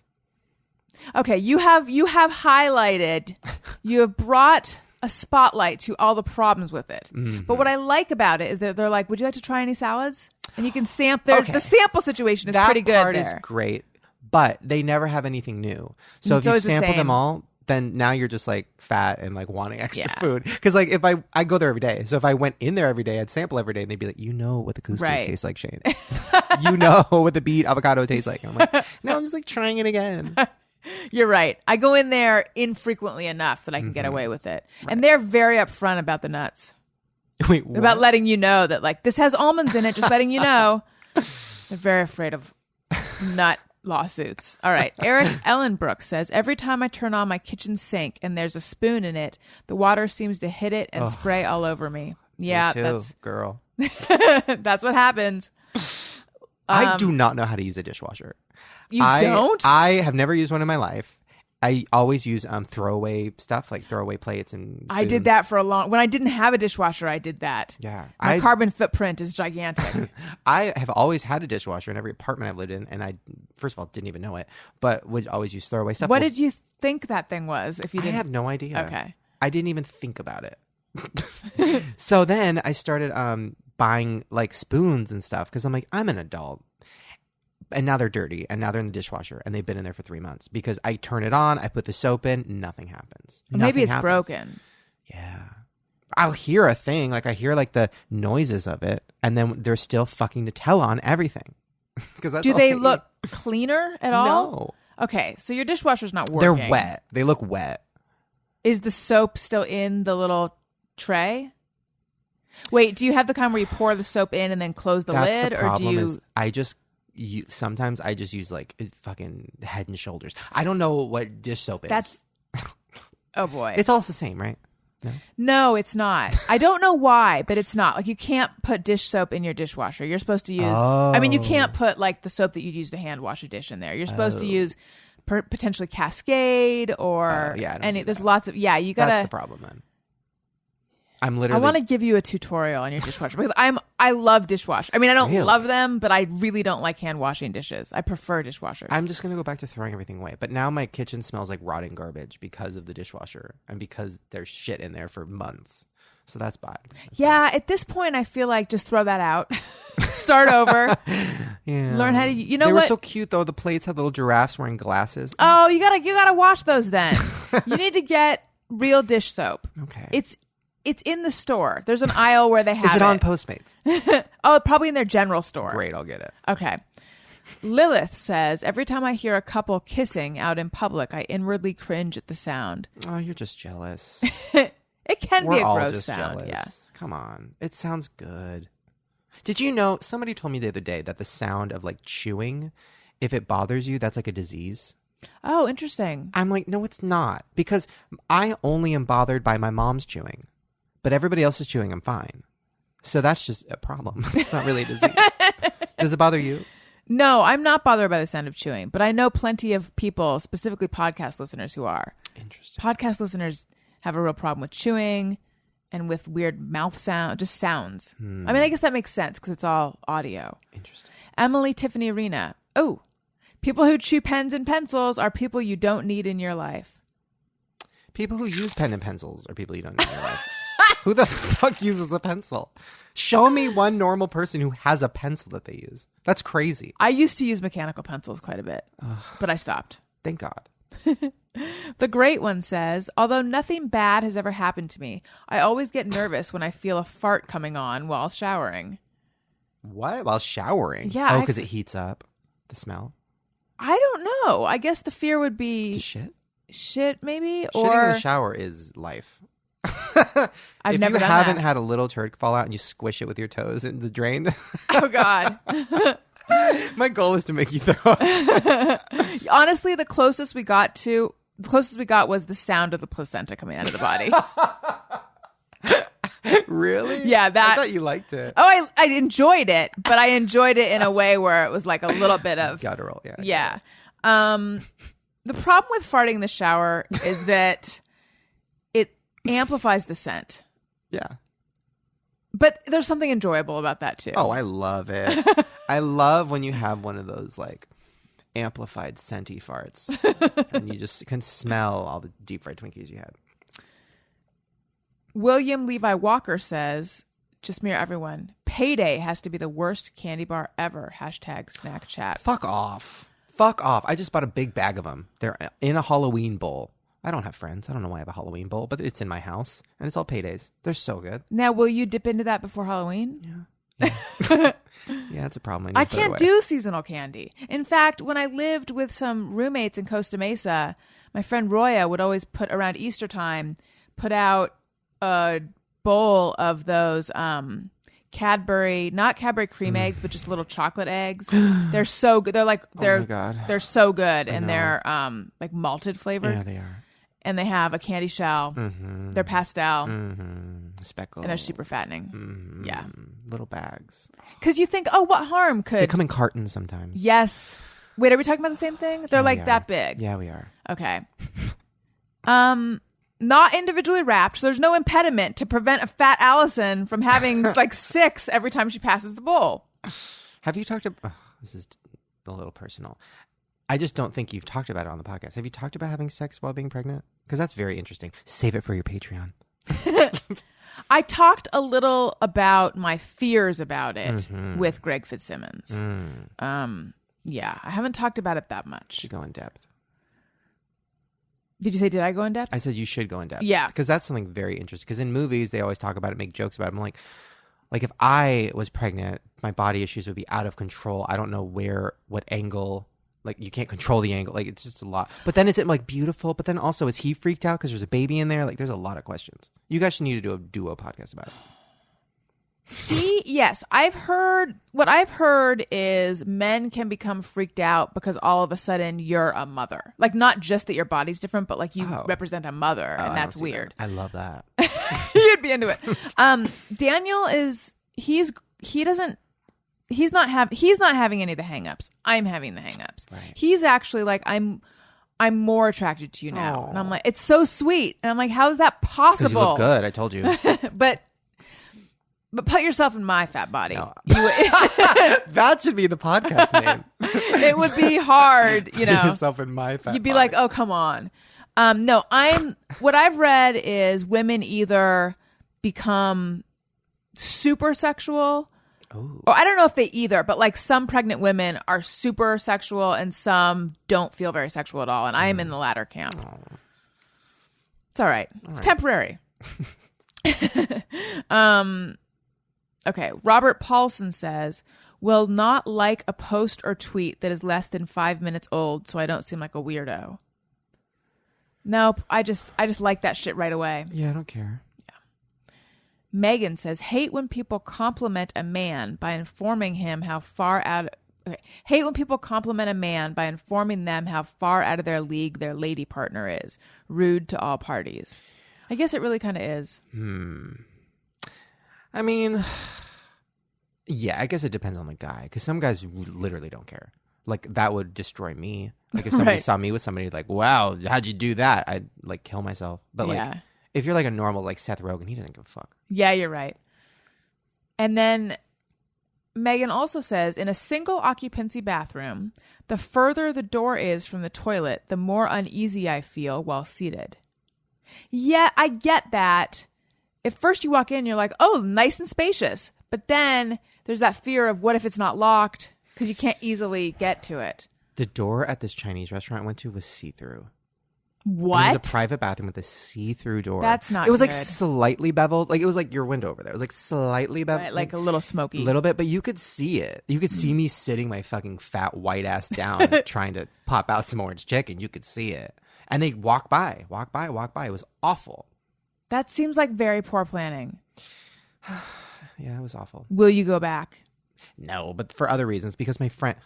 Okay, you have highlighted, you have brought a spotlight to all the problems with it. Mm-hmm. But what I like about it is that they're like, would you like to try any salads? And you can sample. Okay. The sample situation is pretty good. That part there. is great, but they never have anything new. So if you sample them all, then now you're just like fat and like wanting extra food. Because like if I go there every day, so if I went in there every day, I'd sample every day, and they'd be like, you know what the couscous tastes like, Shane. You know what the beet avocado tastes like. And I'm like, no, I'm just like trying it again. You're right. I go in there infrequently enough that I can get away with it. Right. And they're very upfront about the nuts. Wait, what? About letting you know that like this has almonds in it, just letting you know. They're very afraid of nut lawsuits. All right. Eric Ellenbrook says, every time I turn on my kitchen sink and there's a spoon in it, the water seems to hit it and spray all over me. Yeah, me too, that's girl. That's what happens. I do not know how to use a dishwasher. You don't? I have never used one in my life. I always use throwaway stuff, like throwaway plates and spoons. I did that for a long... When I didn't have a dishwasher, I did that. Yeah. My carbon footprint is gigantic. I have always had a dishwasher in every apartment I've lived in, and I, first of all, didn't even know it, but would always use throwaway stuff. What did you think that thing was? If you didn't... I have no idea. Okay. I didn't even think about it. So then I started buying like spoons and stuff because I'm like, I'm an adult. And now they're dirty, and now they're in the dishwasher, and they've been in there for 3 months because I turn it on, I put the soap in, nothing happens. Maybe it's broken. Yeah. I'll hear a thing, like I hear like the noises of it, and then there's still fucking Nutella on everything. Do they look cleaner at all? No. Okay, so your dishwasher's not working. They're wet. They look wet. Is the soap still in the little tray? Wait, do you have the kind where you pour the soap in and then close the lid, or do you? Sometimes I just use like fucking Head and Shoulders. I don't know what dish soap is. That's oh boy, it's all the same, right? No, it's not. I don't know why, but it's not. Like you can't put dish soap in your dishwasher. You're supposed to use. I mean, you can't put like the soap that you'd use to hand wash a dish in there. You're supposed to use potentially Cascade or there's lots of, you gotta. That's the problem then. I'm literally. I want to give you a tutorial on your dishwasher because I love dishwasher. I mean, I don't love them, but I really don't like hand washing dishes. I prefer dishwashers. I'm just gonna go back to throwing everything away. But now my kitchen smells like rotting garbage because of the dishwasher and because there's shit in there for months. So that's bad. At this point, I feel like just throw that out, start over, learn how to. You know they what? Were so cute though. The plates had little giraffes wearing glasses. Oh, you gotta wash those then. You need to get real dish soap. Okay. It's in the store. There's an aisle where they have it. Is it on Postmates? Oh, probably in their general store. Great, I'll get it. Okay. Lilith says, every time I hear a couple kissing out in public, I inwardly cringe at the sound. Oh, you're just jealous. It can be a all gross just sound. Jealous. Yeah. Come on. It sounds good. Did you know, somebody told me the other day that the sound of like chewing, if it bothers you, that's like a disease. Oh, interesting. I'm like, no, it's not. Because I only am bothered by my mom's chewing. But everybody else is chewing, I'm fine. So that's just a problem. It's not really a disease. Does it bother you? No, I'm not bothered by the sound of chewing, but I know plenty of people, specifically podcast listeners, who are. Interesting. Podcast listeners have a real problem with chewing and with weird mouth sound, just sounds. I mean, I guess that makes sense because it's all audio. Interesting. Emily Tiffany Arena. Oh, people who chew pens and pencils are people you don't need in your life. People who use pen and pencils are people you don't need in your life. Who the fuck uses a pencil? Show me one normal person who has a pencil that they use. That's crazy. I used to use mechanical pencils quite a bit, but I stopped. Thank God. The Great One says, although nothing bad has ever happened to me, I always get nervous when I feel a fart coming on while showering. What? While showering? Yeah. Oh, because it heats up the smell? I don't know. I guess the fear would be... To shit? Shit, maybe? Shitting in the shower is life. I've never If you done haven't that. had a little turd fall out and you squish it with your toes in the drain, Oh, God. my goal is to make you throw up. Honestly, the closest we got was the sound of the placenta coming out of the body. Really? Yeah, that. I thought you liked it. Oh, I enjoyed it, but I enjoyed it in a way where it was like a little bit of Guttural, yeah. Yeah. The problem with farting in the shower is that it amplifies the scent. Yeah. But there's something enjoyable about that too. Oh, I love it. I love when you have one of those like amplified scenty farts and you just can smell all the deep fried Twinkies you had. William Levi Walker says, just mirror everyone, payday has to be the worst candy bar ever. # snack chat. Fuck off. Fuck off. I just bought a big bag of them. They're in a Halloween bowl. I don't have friends. I don't know why I have a Halloween bowl, but it's in my house and it's all paydays. They're so good. Now, will you dip into that before Halloween? Yeah. Yeah, it's a problem. I can't do seasonal candy. In fact, when I lived with some roommates in Costa Mesa, my friend Roya would always around Easter time, put out a bowl of those Cadbury, not Cadbury cream eggs, but just little chocolate eggs. They're so good. They're like Oh my God. they're so good, and they're like malted flavored. Yeah, they are. And they have a candy shell. Mm-hmm. They're pastel, Speckle. and they're super fattening. Mm-hmm. Yeah, Little bags. because you think, oh, what harm They could? come in cartons sometimes. Yes. Wait, are we talking about the same thing? They're Yeah, like we are. that big. Yeah, we are. Okay. Not individually wrapped, so there's no impediment to prevent a fat Allison from having like 6 every time she passes the bowl. Have you talked about... this is a little personal. I just don't think you've talked about it on the podcast. Have you talked about having sex while being pregnant? Because that's very interesting. Save it for your Patreon. I talked a little about my fears about it with Greg Fitzsimmons. Yeah, I haven't talked about it that much. You go in depth. Did you say, did I go in depth? I said you should go in depth. Yeah. Because that's something very interesting. Because in movies, they always talk about it, make jokes about it. I'm like if I was pregnant, my body issues would be out of control. I don't know what angle... Like, you can't control the angle. Like, it's just a lot. But then is it, like, beautiful? But then also, is he freaked out because there's a baby in there? Like, there's a lot of questions. You guys should need to do a duo podcast about it. Yes. What I've heard is men can become freaked out because all of a sudden you're a mother. Like, not just that your body's different, but, like, you represent a mother, and that's weird. That. I love that. You'd be into it. Daniel he's not having any of the hang-ups. I'm having the hang-ups. Right. He's actually like, I'm I'm more attracted to you now. Aw. And I'm like, it's so sweet. And I'm like, how is that possible? Because you look good. I told you. But put yourself in my fat body. No. You, That should be the podcast name. it would be hard, you Put know. yourself in my fat You'd be body. like, oh, come on. No, what I've read is women either become super sexual, Ooh. or I don't know if they either, but like some pregnant women are super sexual and some don't feel very sexual at all. And I am in the latter camp. Oh. It's all right. It's temporary. Okay. Robert Paulson says, will not like a post or tweet that is less than 5 minutes old so I don't seem like a weirdo. Nope. I just like that shit right away. Yeah, I don't care. Megan says, hate when people compliment a man by informing him how far out. Okay. Hate when people compliment a man by informing them how far out of their league their lady partner is. Rude to all parties. I guess it really kind of is. I mean, yeah, I guess it depends on the guy. Because some guys literally don't care. Like, that would destroy me. Like, if somebody Right. saw me with somebody, like, wow, how'd you do that? I'd, like, kill myself. But, like, Yeah. if you're, like, a normal, like, Seth Rogen, he doesn't give a fuck. Yeah, you're right. And then Megan also says, in a single occupancy bathroom, the further the door is from the toilet, the more uneasy I feel while seated. Yeah, I get that. At first you walk in, you're like, oh, nice and spacious. But then there's that fear of what if it's not locked because you can't easily get to it. The door at this Chinese restaurant I went to was see-through. What? And it was a private bathroom with a see-through door. That's not It was like good. slightly beveled. Like, it was like your window over there. It was like slightly beveled. Right, like a little smoky. little bit, but you could see it. You could see me sitting my fucking fat white ass down trying to pop out some orange chicken. You could see it. And they'd walk by. It was awful. That seems like very poor planning. Yeah, it was awful. Will you go back? No, but for other reasons, because my friend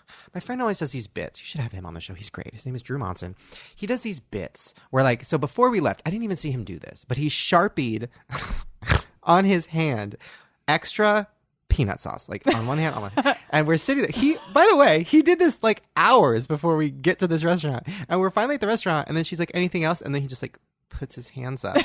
always does these bits. You should have him on the show. He's great. His name is Drew Monson. He does these bits where, like, so before we left, I didn't even see him do this, but he Sharpied on his hand extra peanut sauce, like on one hand, and we're sitting there. By the way, he did this like hours before we get to this restaurant, and we're finally at the restaurant, and then she's like, anything else? And then he just like puts his hands up.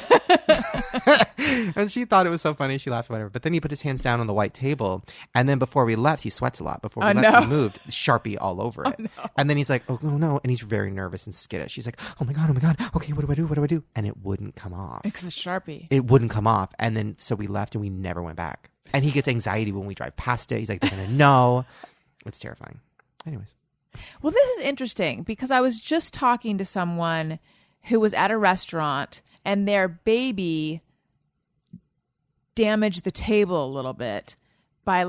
And she thought it was so funny. She laughed, whatever. But then he put his hands down on the white table. And then before we left, he sweats a lot. Before we left, no. he moved Sharpie all over it. no. And then he's like, oh, no. And he's very nervous and skittish. She's like, oh my God. Okay, what do I do? And it wouldn't come off. Because it's Sharpie. It wouldn't come off. And then so we left and we never went back. And he gets anxiety when we drive past it. He's like, they're going to know. It's terrifying. Anyways. Well, this is interesting because I was just talking to someone who was at a restaurant and their baby damaged the table a little bit by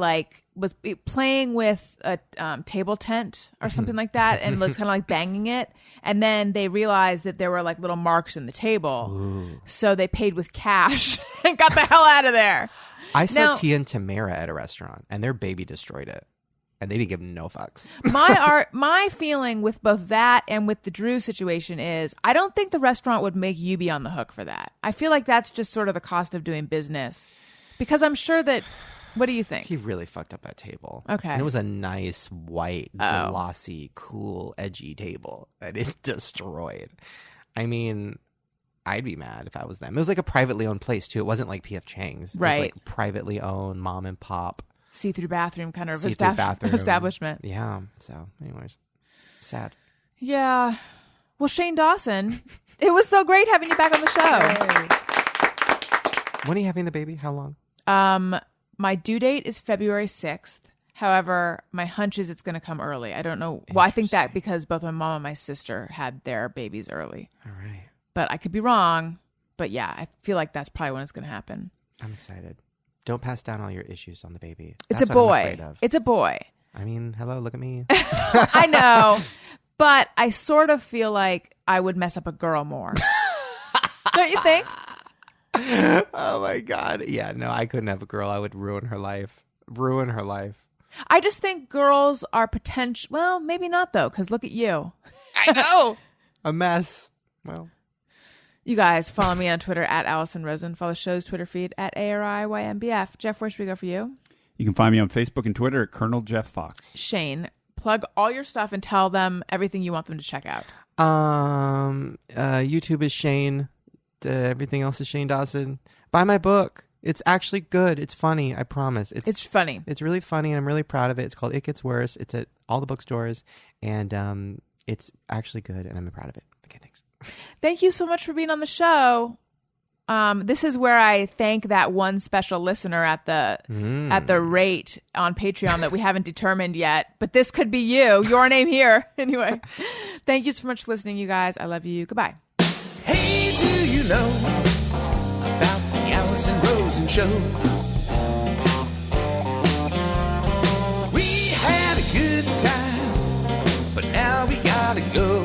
was playing with a table tent or something like that and was kind of like banging it. And then they realized that there were like little marks in the table. Ooh. So they paid with cash and got the hell out of there. I saw Now- Tia and Tamara at a restaurant and their baby destroyed it. And they didn't give no fucks. My feeling with both that and with the Drew situation is I don't think the restaurant would make you be on the hook for that. I feel like that's just sort of the cost of doing business. Because I'm sure that, what do you think? He really fucked up that table. Okay. And it was a nice, white, Oh. glossy, cool, edgy table that it destroyed. I mean, I'd be mad if I was them. It was like a privately owned place, too. It wasn't like P.F. Chang's. It was Right. like privately owned, mom and pop. See-through bathroom kind of See-through bathroom. establishment. Yeah. So, anyways, sad. Yeah. Well, Shane Dawson, it was so great having you back on the show. When are you having the baby? How long? My due date is February 6th. However, my hunch is it's going to come early. I don't know. Well, I think that because both my mom and my sister had their babies early. All right. But I could be wrong. But yeah, I feel like that's probably when it's going to happen. I'm excited. Don't pass down all your issues on the baby. It's That's a what I'm boy. afraid of. It's a boy. I mean, hello, look at me. I know. But I sort of feel like I would mess up a girl more. Don't you think? Oh my God. Yeah, no, I couldn't have a girl. I would ruin her life. I just think girls are potential. Well, maybe not though, because look at you. I know. A mess. Well, You guys follow me on Twitter at Allison Rosen. Follow the show's Twitter feed at ARIYMBF. Jeff, where should we go for you? You can find me on Facebook and Twitter at Colonel Jeff Fox. Shane, plug all your stuff and tell them everything you want them to check out. YouTube is Shane. Everything else is Shane Dawson. Buy my book. It's actually good. It's funny. I promise. It's funny. It's really funny, and I'm really proud of it. It's called It Gets Worse. It's at all the bookstores, and it's actually good, and I'm proud of it. Okay, thanks. Thank you so much for being on the show. This is where I thank that one special listener at the rate on Patreon that we haven't determined yet, but this could be you. Your name here. Anyway, thank you so much for listening, you guys. I love you. Goodbye. Hey, do you know about the Allison Rosen show? We had a good time, but now we gotta go.